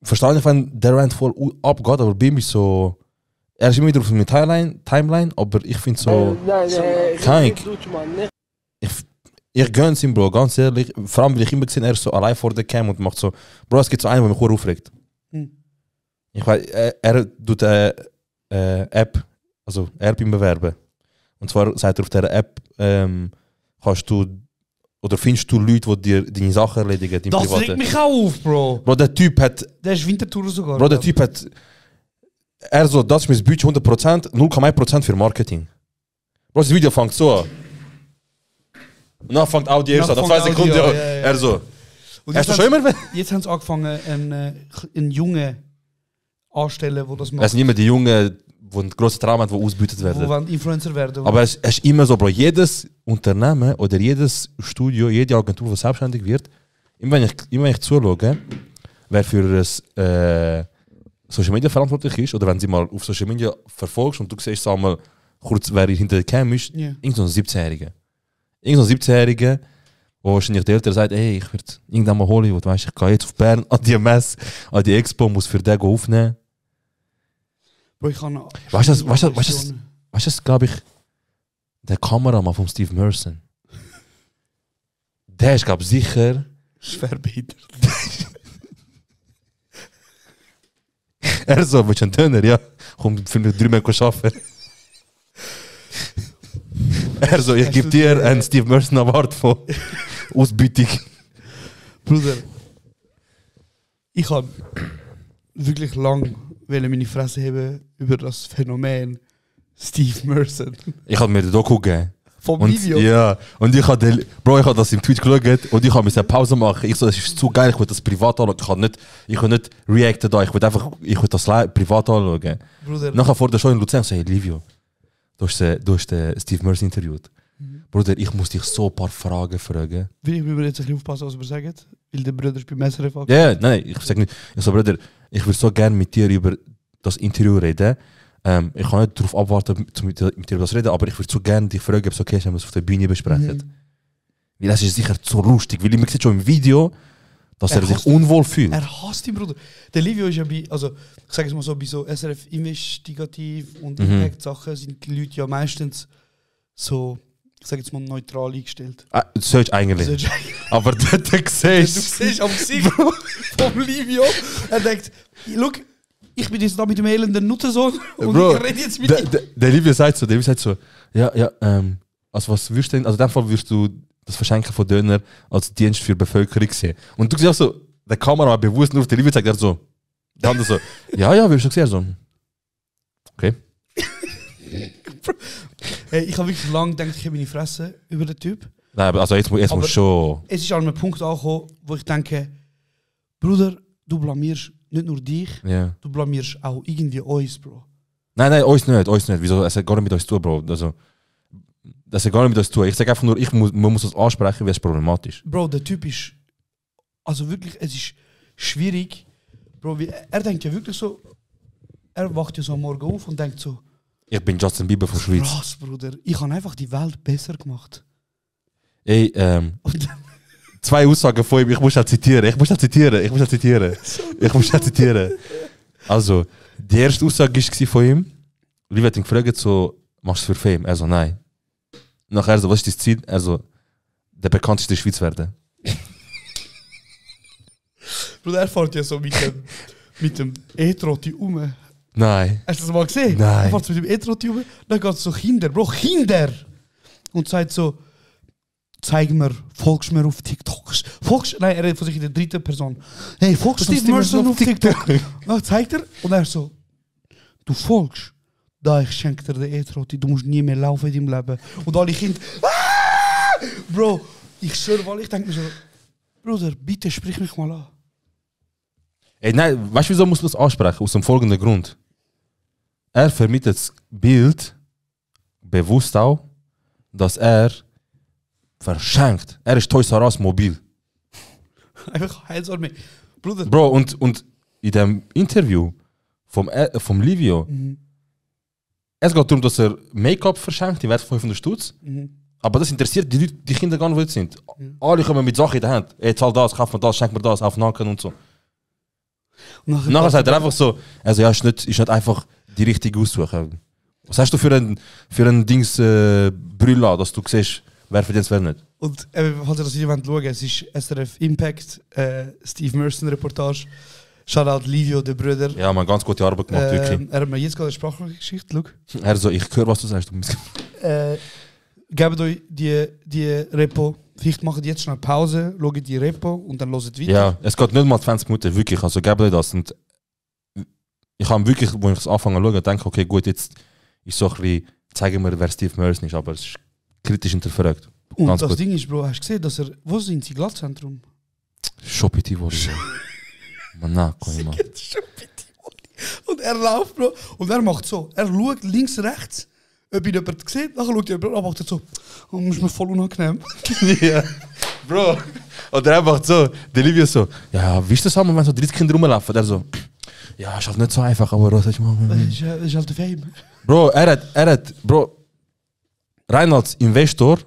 verstehe ich, wenn der Rand voll abgeht, aber bei ihm ist so. Er ist immer wieder auf meiner Timeline, aber ich finde so. Kein. Ich gönn's ihm, Bro, ganz ehrlich. Vor allem, weil ich immer gesehen er ist so allein vor der Cam und macht so. Bro, es gibt so einen, der mich sehr aufregt. Ich weiß, er tut App, also App bewerben. Und zwar sagt er auf dieser App, kannst du. Oder findest du Leute, die dir deine Sachen erledigen? Das Private? regt mich auch auf, Bro. Bro, der Typ hat. Der ist Wintertour sogar. Bro, der Typ hat. Er so, das ist mein Budget 100%, 0,1% für Marketing. Bro, das Video fängt so an. Und dann fängt Audio erst an, nach 2 Sekunden. Audio, Ja. ja, ja. Er so. Und Hast du jetzt schon immer? Jetzt haben sie angefangen, einen Jungen anstellen, der das macht. Es sind immer die Jungen, die ein grosses Traum haben, die ausgebeutet Wo werden. wollen Influencer werden. Aber es ist immer so, Bro, jedes Unternehmen oder jedes Studio, jede Agentur, die selbstständig wird, immer wenn ich zuschaue, wer für ein Social Media verantwortlich ist, oder wenn sie mal auf Social Media verfolgst und du siehst, sag mal, kurz, wer hinter der Cam ist, irgend so ein 17-Jähriger. Irgend so ein 17-Jähriger, wo wahrscheinlich der Eltern sagt, ey, ich werde irgendwann mal Hollywood, weißt, ich gehe jetzt auf Bern an die Messe, an die Expo, muss für den aufnehmen. Bro, ich kann Weißt du, das glaube ich, der Kameramann von Steve Merson. Der ist, glaube ich, sicher. schwerbehindert. Er so, willst du einen Döner? Ja. Komm, für 3 Monate arbeiten. Er so, ich gebe dir einen Steve Merson Award von Ausbeutung. Bruder, ich habe wirklich lang meine Fresse haben über das Phänomen Steve Merson. Ich habe mir den Doku gegeben. Vom Und, Video? ja, und ich habe das im Twitch geschaut und ich habe eine Pause machen. Ich so, das ist zu geil, ich will das privat anschauen. Ich will nicht reacten da, ich will das privat anschauen. Bruder. Nachher vor der Show in Luzern so, hey Livio, Du hast den Steve Merson interviewt. Bruder, ich muss dich so ein paar Fragen fragen. Ich will jetzt ein bisschen aufpassen, was wir sagen. Weil der Bruder ist bei SRF. Ja, nein, ich sag nicht. Ich so, Bruder, ich würde so gerne mit dir über das Interview reden. Ich kann nicht darauf abwarten, mit dir über das reden, aber ich würde so gerne dich fragen, ob es okay ist, wenn wir es auf der Bühne besprechen. Weil das ist sicher so lustig, weil man sieht schon im Video, dass er sich unwohl fühlt. Er hasst ihn, Bruder. Der Livio ist ja also ich sage es mal so, bei so SRF Investigativ und Impact-Sachen sind die Leute ja meistens so, ich sage jetzt mal neutral eingestellt. Sollte eigentlich. Aber du siehst am Gesicht vom Livio, er denkt, schau, ich bin jetzt da mit dem elenden Nuttersohn und Bro, ich rede jetzt mit ihm. Der Livio sagt so, also was würdest du denn, also in dem Fall würdest du das Verschenken von Döner als Dienst für die Bevölkerung sehen. Und du siehst auch so, der Kamera bewusst nur auf der Livio zeigt, er so, der andere so, ja, würdest du sehen, so. Okay. Hey, ich habe wirklich lange gedacht, ich habe meine Fresse über den Typ. Nein, aber also jetzt muss schon... Es ist an einem Punkt angekommen, wo ich denke, Bruder, du blamierst nicht nur dich, du blamierst auch irgendwie uns, Bro. Nein, uns nicht. Wieso? Es hat gar nicht mit uns zu tun, Bro. Also, das hat gar nicht mit uns zu tun. Ich sage einfach nur, man muss das ansprechen, weil es problematisch. Bro, der Typ ist... Also wirklich, es ist schwierig. Bro, er denkt ja wirklich so... Er wacht ja so am Morgen auf und denkt so... Ich bin Justin Bieber von Schweiz. Krass, Bruder. Ich habe einfach die Welt besser gemacht. Ey, 2 Aussagen von ihm, ich muss halt zitieren. Also, die erste Aussage war von ihm. Liv hat ihn gefragt, so, machst du es für Fame? Er so, nein. Nachher so, was ist dein Ziel? Er so, der bekannteste in der Schweiz werden. Bruder, er fährt ja so mit dem E-Trotti um. Nein. Hast du das mal gesehen? Nein. Er fährt mit dem E-Trotti um, dann geht es so Kinder, Bro, Kinder! Und sagt so, zeig mir, folgst mir auf TikTok. Nein, er redet von sich in der dritten Person. Hey, folgst du Steve Merson auf TikTok? Dann zeigt er und er so, du folgst. Da, ich schenke dir den E-Trotti, du musst nie mehr laufen in deinem Leben. Und alle Kinder, Bro, ich schwöre, weil ich denke mir so, Bruder, bitte sprich mich mal an. Ey, nein, weißt du, wieso muss man das ansprechen? Aus dem folgenden Grund. Er vermittelt das Bild, bewusst auch, dass er verschenkt. Er ist Toys R Us mobil. Einfach Heilsarmee. Bruder. Bro, und in dem Interview vom Livio, es geht darum, dass er Make-up verschenkt, die Wert von 500 Stutz. Aber das interessiert die Leute, die Kinder gar nicht, wo sie sind. Alle kommen mit Sachen in der Hand. Ey, zahl das, kauf mir das, schenk mir das, auf Nacken und so. Und nachher sagt er einfach so, also ja, ist nicht einfach die richtige aussuchen. Was hast du für ein Dings Brülla, dass du siehst, wer verdient es, wer nicht? Und falls ihr das Video schauen, es ist SRF Impact, Steve Merson Reportage. Shoutout Livio, der Bruder. Ja, man ganz gute Arbeit gemacht, wirklich. Er hat mir jetzt gerade eine Sprachgeschichte, schau. Er so, ich höre, was du sagst. Gebt euch die Repo. Vielleicht macht jetzt schnell Pause, schaut die Repo und dann hört weiter. Ja, es geht nicht mal 20 Minuten, wirklich. Also gebt euch das. Und ich habe wirklich, als ich das anfange zu schauen, denke, okay, gut, jetzt ist so ein bisschen, zeigen wir, wer Steve Merson ist, aber es ist kritisch hinterfragt. Und ganz das gut. Ding ist, Bro, hast du gesehen, dass er, wo sind sie, Glattzentrum? Shopity wurde. Man, na, komm mal. Und er läuft, Bro, und er macht so, er schaut links, rechts, ob ihn jemand sieht, nachher schaut jemand und macht er so, oh, das ist mir voll unangenehm. Ja. Bro, oder er macht so, der Livio so, ja, wie ist das einmal, wenn so 30 Kinder rumlaufen? Der so, ja, ist halt nicht so einfach, aber was soll ich machen? Das ist halt der Fame. Bro, er hat, Bro, rein als Investor,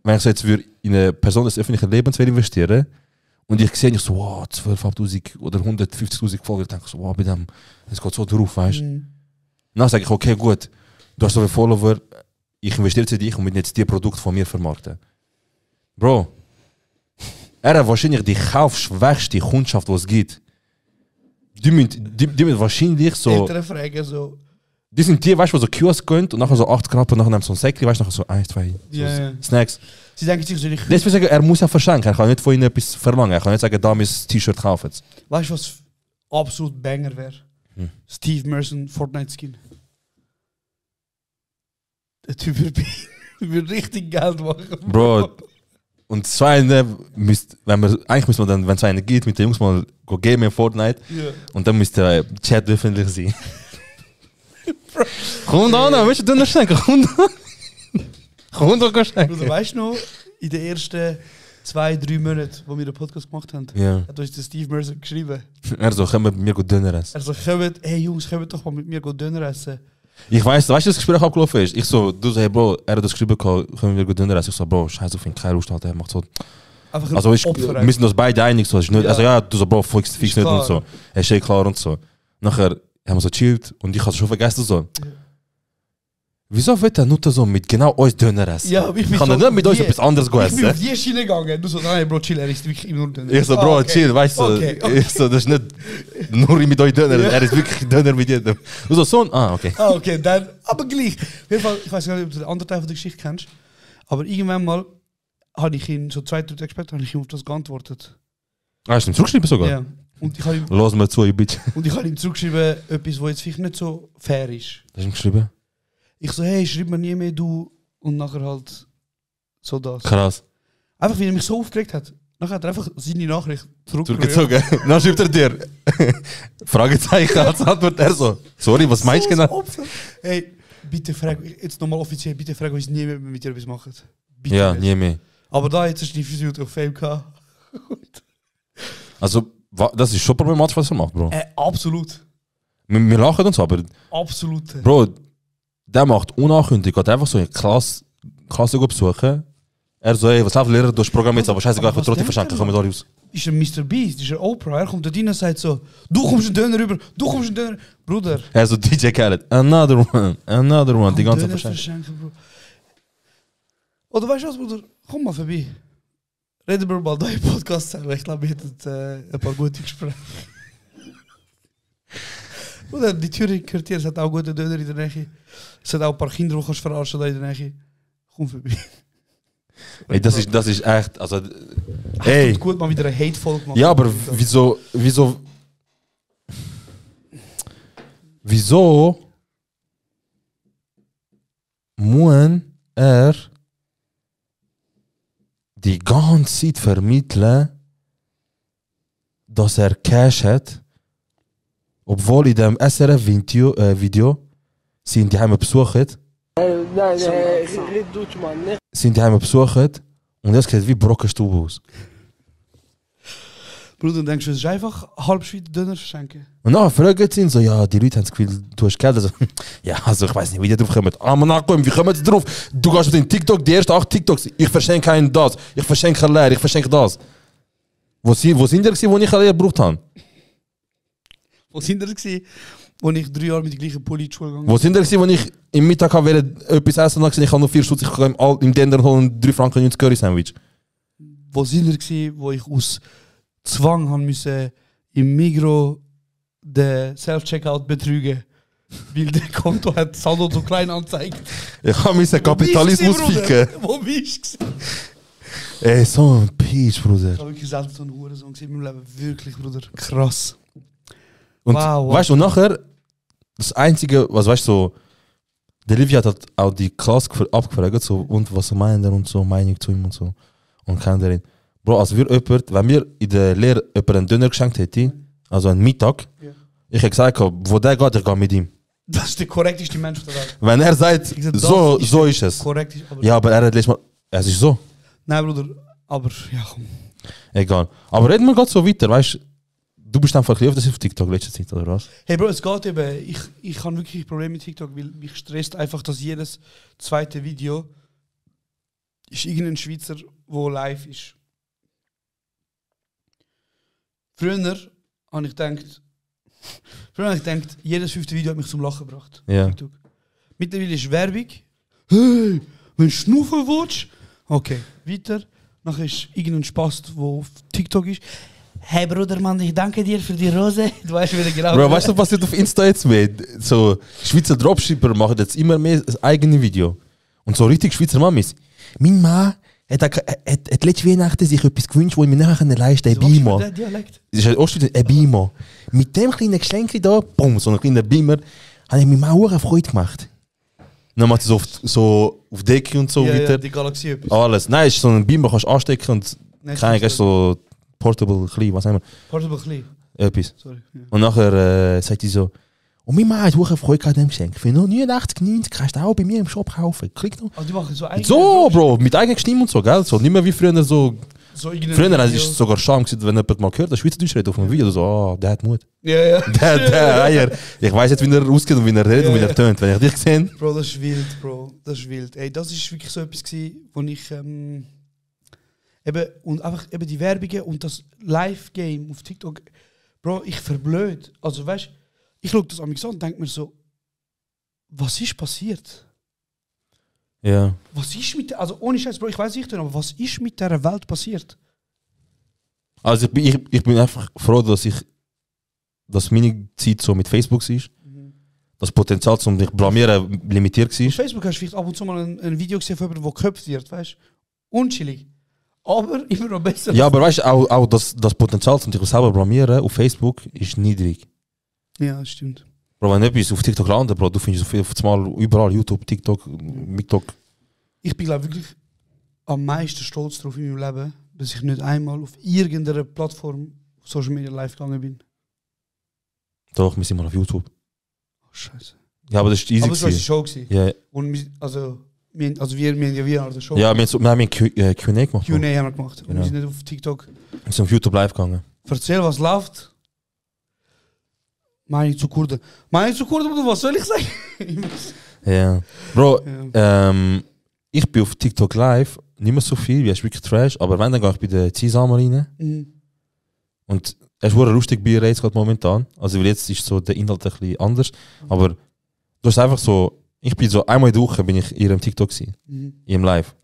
wenn ich so jetzt in eine Person des öffentlichen Lebens investieren und ich sehe nicht so, wow, 12.500 oder 150.000 Folger, denke ich so, wow, bei dem, es geht so drauf, weißt du? Dann sage ich, okay, gut, du hast so viele Follower, ich investiere in dich und will jetzt die Produkte von mir vermarkten. Bro, er hat wahrscheinlich die kaufschwächste Kundschaft, die es gibt. Die müssen wahrscheinlich so... Ältere Fragen so... Die sind die, weißt du, die so Kiosk gehen und nachher so 8 Grappen und nachher nehmen so ein Säckchen, weißt du, nachher so 1, 2 Snacks. Sie denken sich so, deswegen sagen, er muss ja verschenken, er kann nicht von ihnen etwas verlangen, er kann nicht sagen, da mein T-Shirt kaufen. Weißt du, was absolut Banger wäre? Steve Merson Fortnite-Skin. Der Typ würde richtig Geld machen. Bro, und so eine eigentlich müssen wir dann, wenn es eine geht, mit den Jungs mal gehen in Fortnite und dann müsste der Chat öffentlich sein. Komm da an, willst du Döner schenken? Komm da. Komm da schenken. Bruder, weißt du noch, in den ersten 2-3 Monaten, wo wir den Podcast gemacht haben, Ja. hat uns der Steve Mercer geschrieben. Er so, können wir mit mir gut Döner essen? Er so, hey Jungs, kommt doch mal mit mir Döner essen. Ich weißt du, das Gespräch abgelaufen ist? Ich so, du so, hey Bro, er hat das geschrieben, können wir gut Döner essen? Ich so, Bro, scheiße, auf ihn keine Lust hat, er macht so. Einfach Also wir Opfer, müssen uns beide einig, so. Ist nicht, Ja. also ja, du so, Bro, fix nicht klar. und so. Er ist klar und so. Nachher haben wir so chillt und ich habe schon vergessen so. Wieso wird er nur so mit genau uns Döner essen? Ja, aber ich bin kann so er nicht mit uns die- etwas anderes Ich bin essen? auf die Schiene gegangen. Du so, nein Bro, chill, er ist wirklich immer nur Döner. Ich so, Bro, okay. chill, weißt du, Okay, okay. ich so, das ist nicht nur mit euch Döner, er ist wirklich Döner mit jedem. Du so, Sohn, okay. Ah, okay, dann, aber gleich. Auf jeden Fall, ich weiß gar nicht, ob du den anderen Teil von der Geschichte kennst, aber irgendwann mal habe ich ihn, so 2-3 Tage später, habe ich ihm auf das geantwortet. Hast du ihm zurückgeschrieben sogar? Ja. Und ich habe ihm, Los mir zu, ihr Bitch. ihm zurückgeschrieben, etwas, was jetzt vielleicht nicht so fair ist. Hast du ihm geschrieben? Ich so, hey, schreib mir nie mehr du und nachher halt so das. Krass. Einfach, weil er mich so aufgeregt hat. Nachher hat er einfach seine Nachricht zurückgezogen. Zurückgezogen. Dann schreibt er dir. Fragezeichen als Antwort. Er so. Sorry, was meinst du genau? Hey, bitte frag, jetzt nochmal offiziell, bitte frag uns nie mehr mit dir etwas machen. Bitte Ja, nicht. nie mehr. Aber da jetzt hast du die Physio auf Fame gehabt. Also, das ist schon problematisch, was er macht, Bro. Absolut. Wir lachen uns, aber, Absolut. Bro, der macht unangekündigt, geht einfach so eine Klasse besuchen. Er so, ey, was läuft, Lehrer, du hast Programm jetzt, aber scheißegal, ich will Was trotzdem denkt verschenken, er komm mit euch raus. Ist ein Mr. Beast, ist ein Oprah. Er kommt da rein und sagt so, du kommst einen Döner rüber, du kommst einen Döner. Bruder. Er so, DJ Khaled, another one, die ganze Döner Verschenken. verschenken, Bro. Oder weißt du was, Bruder? Komm mal vorbei. Reden wir mal da im Podcast zusammen. Ich glaube, wir hätten ein paar gute Gespräche. Bruder, die Tür gehört hier. Es hat auch gute Döner in der Nähe. Es hat auch ein paar Kinder, die du verarschen kannst in der Nähe. Komm vorbei. Ey, das ist echt, also, ey. Tut gut, mal wieder eine Hate-Folge machen. Ja, aber wieso muss er die ganze Zeit vermitteln, dass er Cash hat, obwohl in dem SRF-Video sind die Heime besucht. Sind die Heime besucht und das sieht wie Brockenstube aus. Bruder, denkst du, es ist einfach halb Schweizer Döner verschenken? Und dann fragen sie ihn so, ja, die Leute haben das Gefühl, du hast Geld. Also, ja, also ich weiß nicht, wie die drauf kommen. Ah, man, nachkommen, wie kommen sie drauf? Du gehst auf den TikTok, die ersten 8 TikToks, ich verschenke einen das, ich verschenke eine Lehre, ich verschenke das. Wo sind die gewesen, wo ich eine Lehre gebraucht habe? Wo sind ihr gewesen, wo ich 3 Jahre mit der gleichen Pulli in die Schule gegangen Wo sind die gewesen, wo ich im Mittag etwas essen und ich habe nur 4 Stutz, ich kann im Dender holen 3 Franken 90 Curry Sandwich. Wo sind ihr gewesen, wo ich aus Zwang haben müssen im Migros den Self-Checkout betrügen, weil der Konto hat Saldo so klein angezeigt. Ich habe meinen Kapitalismus ficken. Wo bist du? Ey, so ein Peach, Bruder. Ich habe wirklich selten so einen Hurensohn gesehen in meinem Leben. Wirklich, Bruder. Krass. Und Wow. weißt du, und nachher, das Einzige, was weißt du, so, der Livia hat auch die Klasse abgefragt, so, und was meint er und so, Meinung zu ihm und so. Und kennt er ihn. Bro, als wir jemand, wenn wir in der Lehre jemand einen Döner geschenkt hätten, also einen Mittag, Ja. ich hätte gesagt, wo der geht, ich gehe mit ihm. Das ist der korrekteste Mensch der Welt. Wenn er sagt, Ich sag, das so ist es. Korrekt ist, aber... Ja, aber er hat letztes Mal, es ist so. Nein, Bruder, aber ja, komm. Egal. Aber reden wir gerade so weiter, weißt du, du bist einfach auf das auf TikTok letzte Zeit, oder was? Hey Bro, es geht eben, ich habe wirklich ein Problem mit TikTok, weil mich stresst einfach, dass jedes zweite Video ist irgendein Schweizer, der live ist. Früher habe ich gedacht, jedes 5. Video hat mich zum Lachen gebracht. Ja. TikTok. Mittlerweile ist Werbung. Hey, wenn du schnaufen willst. Okay, weiter. Nachher ist irgendein Spast, der auf TikTok ist. Hey Bruder, Mann, ich danke dir für die Rose. Du weißt wieder genau. Bro, weißt du, was passiert auf Insta jetzt mehr? So, Schweizer Dropshipper machen jetzt immer mehr das eigene Video. Und so richtig Schweizer Mamis. Mein Mann hat letzte Weihnachten sich etwas gewünscht, wo ich mir nachher leisten kann. Ein Beamer. Der Dialekt. Das ist halt Ostschweizer, ein Beamer. Mit dem kleinen Geschenk da, boom, so ein kleiner Beamer, habe ich mir mal auch eine Freude gemacht. Dann macht es so auf Decke und so Ja, weiter. ja, die Galaxie etwas. Alles. Nein, ist so ein Beamer, kannst du anstecken und Nein, keine Ahnung, so portable, klein, was haben wir? Portable klein. Etwas. Sorry. Ja. Und nachher sagt die so, Und mein Mann hat hohe Freude an dem Geschenk. Für nur 89,90 kannst du auch bei mir im Shop kaufen. Klick noch. Also die machen so eigene So, Bro, mit eigenem Stimme und so, gell? So, nicht mehr wie früher so. Früher war es sogar Scham, wenn jemand mal gehört, dass Schweizerdeutsch redet auf einem Video. So, oh, der hat Mut. Ja. Der Eier. Ich weiss jetzt, wie er ausgeht und wie er redet und wie er tönt. Wenn ich dich sehe. Bro, das ist wild, Bro. Das ist wild. Ey, das ist wirklich so etwas gewesen, wo ich eben und einfach eben die Werbungen und das Live-Game auf TikTok. Bro, ich verblöd. Also weißt, ich schaue das an mich an und denke mir so, was ist passiert? Ja. Was ist mit der, also ohne Scheiß, Bro, ich weiß nicht, aber was ist mit dieser Welt passiert? Also ich bin einfach froh, dass meine Zeit so mit Facebook ist. Das Potenzial zum dich blamieren limitiert war. Auf Facebook hast du vielleicht ab und zu mal ein Video gesehen von jemandem, der geköpft wird, weißt du? Unchillig. Aber immer noch besser. Ja, aber weißt du, auch das Potenzial zum dich selber blamieren auf Facebook ist niedrig. Ja, das stimmt. Bro, wenn etwas auf TikTok landet, Bro, du findest so viel auf einmal überall, YouTube, TikTok, TikTok. Ich bin, glaube wirklich am meisten stolz darauf in meinem Leben, dass ich nicht einmal auf irgendeiner Plattform auf Social Media live gegangen bin. Doch, wir sind mal auf YouTube. Oh, Scheiße. Ja, aber das ist easy. Aber das war die Show gewesen. Ja. Und wir haben ja eine Show. Ja, wir haben ein Q&A gemacht. Q&A haben wir gemacht. Und Genau. wir sind nicht auf TikTok. Wir sind auf YouTube live gegangen. Erzähl, was läuft. Meinung zu Kurden. Was soll ich sagen? Ja. Bro, ich bin auf TikTok live, nicht mehr so viel, wie es wirklich Trash, aber wenn, dann gehe ich bei der Zisama rein. Und es ist wirklich lustig bei ihr jetzt gerade momentan. Also weil jetzt ist so der Inhalt ein bisschen anders. Aber du hast einfach so, ich bin so einmal in der Woche bin ich in ihrem TikTok gewesen, in ihrem Live.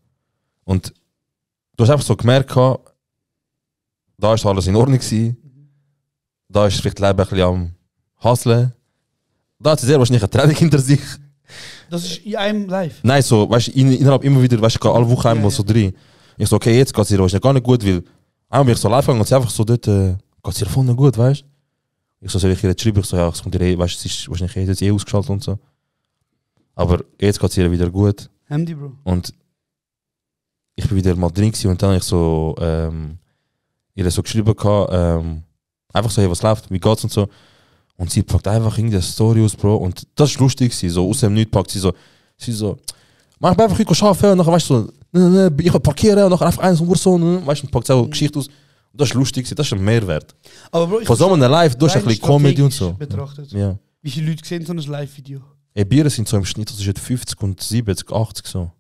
Und du hast einfach so gemerkt, da ist alles in Ordnung gewesen. Da ist vielleicht Leben ein bisschen am Hustlen. Da hat sie sehr wahrscheinlich eine Trennung hinter sich. Das ist in einem Live? Nein, so, weißt du, innerhalb immer wieder, weißt du, alle Wochen einmal so drin. Ich so, okay, jetzt geht es ihr wahrscheinlich gar nicht gut, weil einmal bin ich so live gegangen und sie einfach so dort, geht es ihr voll nicht gut, weißt du? Ich so, soll ich ihr schreiben? Ich so, ja, es kommt ihr, weißt du, es ist wahrscheinlich jetzt ausgeschaltet und so. Aber jetzt geht es ihr wieder gut. Handy, Bro. Und ich bin wieder mal drin gewesen und dann habe ich so, ihr so geschrieben, einfach so, hey, was läuft, wie geht's und so. Und sie packt einfach irgendeine Story aus, Bro. Und das ist lustig, so aus dem Nichts packt sie so, mach ich einfach heute arbeiten und nachher weißt du so, ich parkieren und nachher einfach eins und so, weißt du, und packt auch Geschichte aus. Und das ist lustig, das ist ein Mehrwert. Aber Bro, von so einem Live, du hast ein bisschen Comedy und so. Betrachtet. Ja. Wie viele Leute sehen so ein Live-Video? Bier sind so im Schnitt zwischen 50 und 70, 80 so.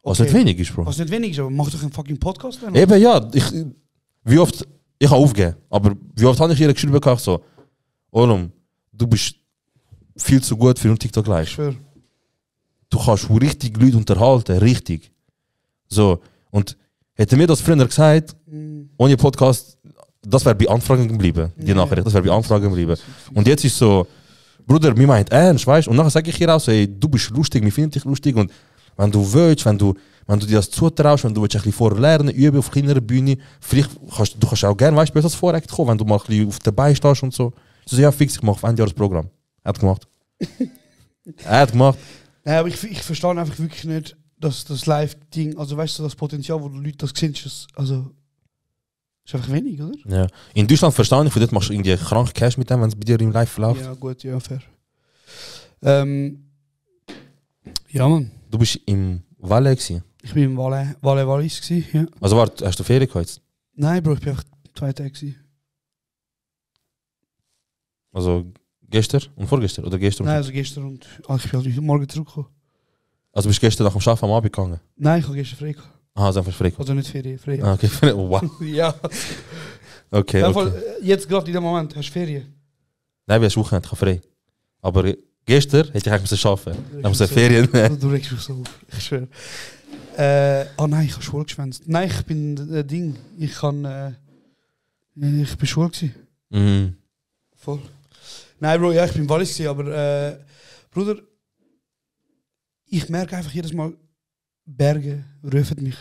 Was nicht wenig ist, Bro. Was nicht wenig ist, aber mach doch einen fucking Podcast. Dann, eben, ja. Ich habe aufgegeben, aber wie oft habe ich ihr geschrieben, so, Olum, du bist viel zu gut für ein TikTok Live. Ich schwör. Du kannst richtig Leute unterhalten, richtig. So, und hätte mir das früher gesagt, ohne Podcast, das wäre bei Anfragen geblieben, die Nachricht, das wäre bei Anfragen geblieben. Und jetzt ist so, Bruder, mir meint ernst, weißt du? Und nachher sage ich ihr auch so, ey, du bist lustig, wir finden dich lustig und wenn du willst, wenn du dir das zutraust, wenn du willst ein bisschen vorher lernen, üben auf kleinerer Bühne, vielleicht du kannst auch gerne, weißt du, das Vorrecht kommen, wenn du mal ein bisschen auf dabei stehst und so. So, ja, fix, ich mache Ende Jahres Programm. Er hat gemacht. Er hat gemacht. Nein, aber ich verstehe einfach wirklich nicht, dass das Live-Ding, also weißt du, das Potenzial, wo die Leute das sehen, ist einfach wenig, oder? Ja. In Deutschland verstehe ich, für das machst du irgendwie krank Cash mit dem, wenn es bei dir im Live läuft. Ja, gut, ja, fair. Ja, Mann. Du bist im Valais gewesen? Ich bin im Valais gewesen, ja. Also warte, hast du Ferien gehabt jetzt? Nein, Bro, ich bin einfach 2 Tage gewesen. Also gestern und vorgestern? Oder gestern? Nein, also gestern und ich bin heute Morgen zurückgekommen. Also bist du gestern nach dem Arbeiten am Abend gegangen? Nein, ich habe gestern frei gehabt. Ah, also einfach frei. Also nicht Ferien, frei. Ah, okay, wow. Ja. Okay, okay. Jetzt gerade in dem Moment, hast du Ferien? Nein, wir haben Wochenende, ich habe frei. Aber gestern hätte ich eigentlich arbeiten müssen. Dann muss ich Ferien nehmen. Du regst mich so auf, ich schwöre. Nein, ich habe Schule geschwänzt. Nein, ich bin Ding. Ich bin Schule gewesen. Mhm. Voll. Nein, Bro, ja, ich bin im Wallis gewesen, aber Bruder, ich merke einfach jedes Mal, Berge rufen mich.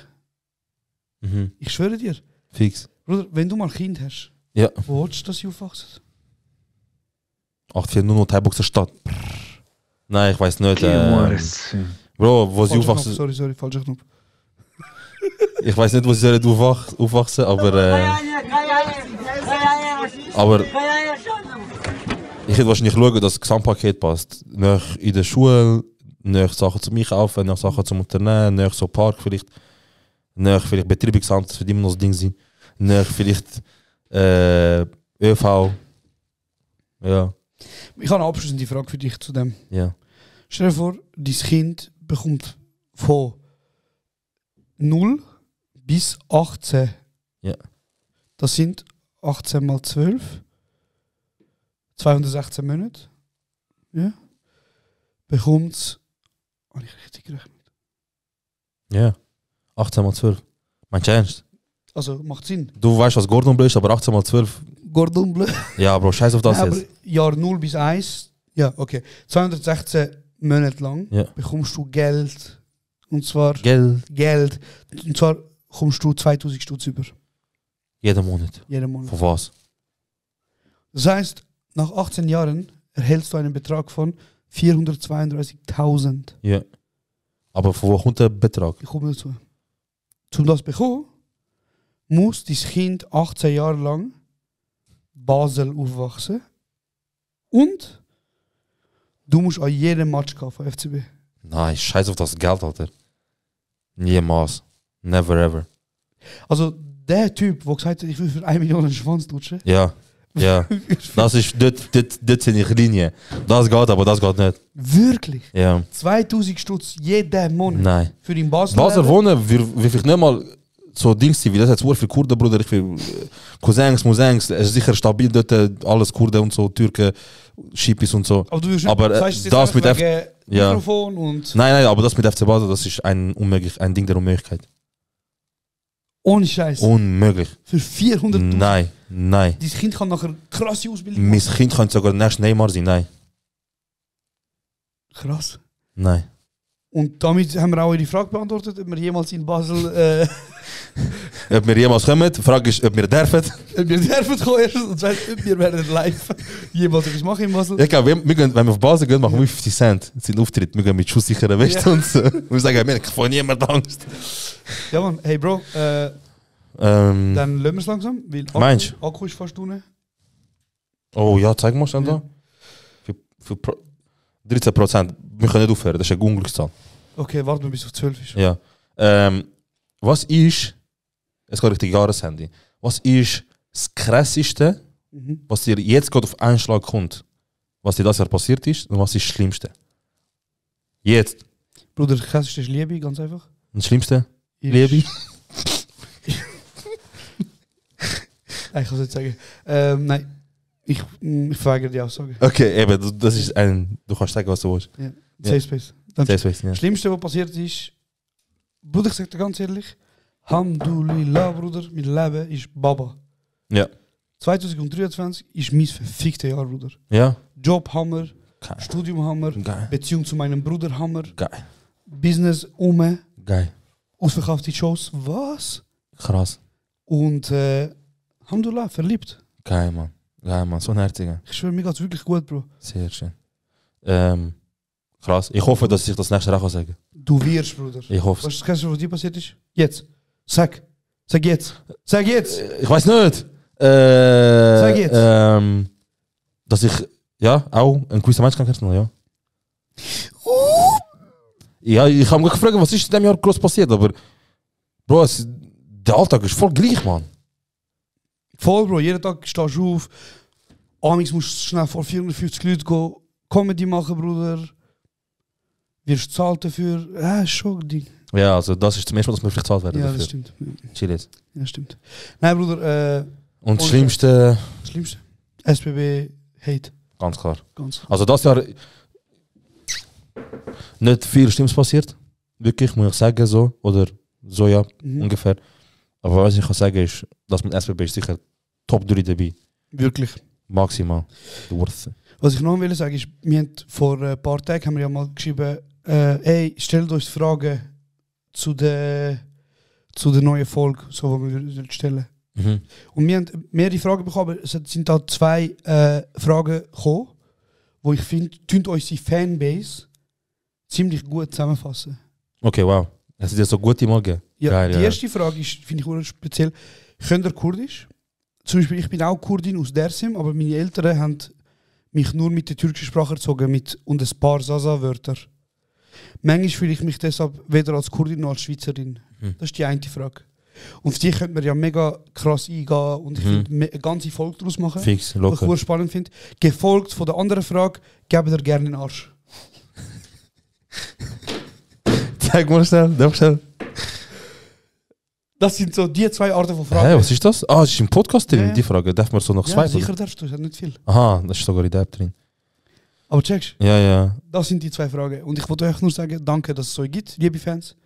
Mhm. Ich schwöre dir. Fix. Bruder, wenn du mal ein Kind hast, ja. Wo willst du, dass sie aufwachsen? 840 Thai-Boxer Stadt. Nein, ich weiß nicht. Bro, wo sie aufwachsen. Sorry, falscher Knopf. Ich weiß nicht, wo sie sollen aufwachsen, aber. Aber. hätte wahrscheinlich schauen, dass das Gesamtpaket passt. Nach in der Schule, nach Sachen zum Einkaufen, nach Sachen zum Unternehmen, nach so Park vielleicht, nach vielleicht Betriebsamt, das wird immer noch das Ding sein. Nach vielleicht ÖV. Ja. Ich habe eine abschließende Frage für dich zu dem. Ja. Stell dir vor, dein Kind bekommt von 0 bis 18. Ja. Das sind 18 mal 12. 216 Monate. Ja. Bekommt es. Habe ich richtig gerechnet? Ja. 18 mal 12. Meinst du ernst? Also macht Sinn. Du weißt, was Gordon Bleu ist, aber 18 mal 12. Gordon Bleu. Ja, Bro, scheiß auf das Nein, jetzt. aber Jahr 0 bis 1. Ja, okay. 216 Monate lang Ja. bekommst du Geld. Und zwar Geld. Und zwar kommst du 2000 Stutz über. Jeden Monat. Jeden Monat. Von was? Das heißt, nach 18 Jahren erhältst du einen Betrag von 432.000. Ja. Aber von wo kommt der Betrag? Ich komme dazu. Um das zu bekommen, muss dein Kind 18 Jahre lang Basel aufwachsen und du musst an jedem Match gehen von FCB. Nein, scheiß auf das Geld, Alter. Niemals. Never ever. Also der Typ, der gesagt hat, ich will für 1 Million einen Schwanz lutschen. Ja. Ja. Das ist, dort sind ich Linie. Das geht, aber das geht nicht. Wirklich? Ja. 2000 Stutz jeden Monat. Nein. Für den Basel. Basel wohnen, wir vielleicht nicht mal so Dings sein, wie das jetzt für Kurden, Bruder. Ich will Cousins, Mousins, es ist sicher stabil dort, alles Kurden und so, Türken, Schipis und so. Aber du willst aber das mit ja. Mikrofon und... Nein, aber das mit FC Basel, das ist ein Ding der Unmöglichkeit. Ohne Scheiß. Unmöglich. Für 400.000. Nein. Dein Kind kann nachher krasse Ausbildung Mein machen. Kind könnte sogar der nächste Neymar sein, nein. Krass. Nein. Und damit haben wir auch die Frage beantwortet, ob wir jemals in Basel... Ob wir jemals kommen, die Frage ist, ob wir dürfen. Ob wir dürfen kommen erst und zweitens, ob wir werden live jemals etwas machen in Basel. Ich glaube, wenn wir auf Basel gehen, machen wir 50 Cent. Das sind Auftritt, wir gehen mit schusssicheren Westen und so. Und wir sagen, ich habe niemand Angst. Ja Mann, hey Bro, dann lassen wir es langsam, weil Meinst Akku ist fast unten. Oh ja, zeig mal schon da. Für 13%. Wir können nicht aufhören, das ist eine Unglückszahl. Okay, warten wir bis auf 12 ist. Ja. Was ist, es geht richtig Jahreshandy, was ist das Krasseste, was dir jetzt gerade auf einen Schlag kommt? Was dir das Jahr passiert ist und was ist das Schlimmste? Jetzt. Bruder, das Krasseste ist Liebe, ganz einfach. Und das Schlimmste? Liebe? Ich kann es nicht sagen. Nein, ich verweigere die Aussage. Okay, eben, das ist du kannst sagen, was du willst. Ja. Safe Space. Dann Safe Space, ja. Das Schlimmste, was passiert ist, Bruder, ich sag dir ganz ehrlich, Alhamdulillah, Bruder, mein Leben ist Baba. Ja. 2023 ist mein verficktes Jahr, Bruder. Ja? Job Hammer, Geil. Studium Hammer, Geil. Beziehung zu meinem Bruder Hammer, Geil. Business Geil. ausverkaufte Shows, was? Krass. Und Alhamdulillah, verliebt. Geil, Mann. Geil, Mann. So ein Herziger. Ich schwöre, mir geht's wirklich gut, Bro. Sehr schön. Krass. Ich hoffe, dass ich das nächste auch sagen kann. Du wirst, Bruder. Ich hoffe Was ist das Krasseste, was dir passiert ist? Jetzt. Sag. Sag jetzt. Sag jetzt. Ich weiß nicht. Sag jetzt. Dass ich ja auch einen gewissen Mensch kennengelernt ja. Ja, ich habe mich gefragt, was ist in diesem Jahr groß passiert, aber Bro, der Alltag ist voll gleich, Mann. Voll, Bro. Jeden Tag stehst du auf. Amix musst du schnell vor 450 Leuten gehen, Comedy machen, Bruder. Wirst zahlt dafür. Ja, ist schon ein Ding. Ja, also das ist zum ersten Mal, dass wir vielleicht zahlt werden Ja, dafür. das stimmt. Chill jetzt. Ja, stimmt. Nein, Bruder, Und das Schlimmste... das Schlimmste? SBB Hate. Ganz klar. Ganz. Also das Jahr... Nicht viel Schlimmes passiert. Wirklich, muss ich sagen, so. Oder so, ja, ungefähr. Aber was ich kann sagen ist, dass mit SBB ist sicher Top 3 dabei. Wirklich. Maximal. Worth. Was ich noch will sagen ist, wir haben vor ein paar Tagen haben wir ja mal geschrieben, ey, stellt euch Fragen zu der neuen Folge, so wie wir stellen. Mhm. Und wir haben mehrere Fragen bekommen, aber es sind da 2 Fragen gekommen, wo ich finde, tun unsere Fanbase ziemlich gut zusammenfassen. Okay, wow. Hast du dir so gute Mal gegeben? Ja, Geil, die ja. erste Frage ist, finde ich speziell, könnt ihr Kurdisch? Zum Beispiel, ich bin auch Kurdin aus Dersim, aber meine Eltern haben mich nur mit der türkischen Sprache erzogen und ein paar Sasa-Wörter. Manchmal fühle ich mich deshalb weder als Kurdin noch als Schweizerin. Das ist die eine Frage. Und auf die könnte man ja mega krass eingehen und ich finde eine ganze Folge daraus machen. Fix, Was locker. ich spannend finde. Gefolgt von der anderen Frage, gebe dir gerne den Arsch. Zeig mal schnell, darf schnell. Das sind so die zwei Arten von Fragen. Hä, was ist das? Ah, das ist im Podcast drin, Ja, ja. die Frage. Darf man so noch Ja, zwei? sicher darfst du, es hat nicht viel. Aha, das ist sogar in der App drin. Aber checkst, Ja, ja. das sind die zwei Fragen. Und ich wollte euch nur sagen, danke, dass es so gibt, liebe Fans.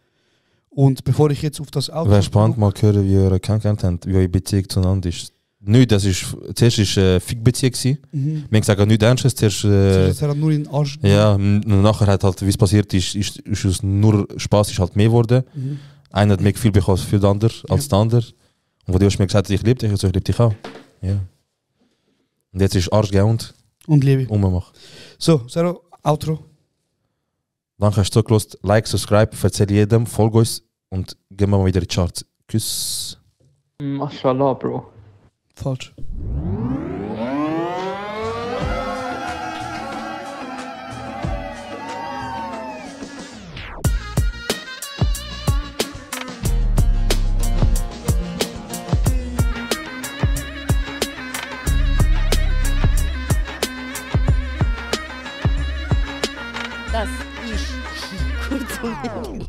Und bevor ich jetzt auf das Auto... Wäre spannend mal hören, wie ihr euch kennengelernt habt, wie eure Beziehung zueinander ist. Nicht, das ist, zuerst war Fick-Beziehung. Wir haben gesagt, nichts Ernstes. Zuerst, Es hat nur in den Arsch. ja, und nachher hat halt, wie es passiert ist es nur Spaß, ist halt mehr geworden. Einer hat mehr viel bekommen für den anderen als der andere. Und wo du hast mir gesagt, ich liebe dich, also ich liebe dich auch. Ja. Und jetzt ist Arsch gegeben Und Liebe. und umgemacht. So, Sero, Outro. Danke, hast du zugelassen. Like, subscribe, erzähl jedem, folge uns und gehen wir mal wieder in die Charts. Tschüss. Mashallah, Bro. Falsch. Das ist kurz und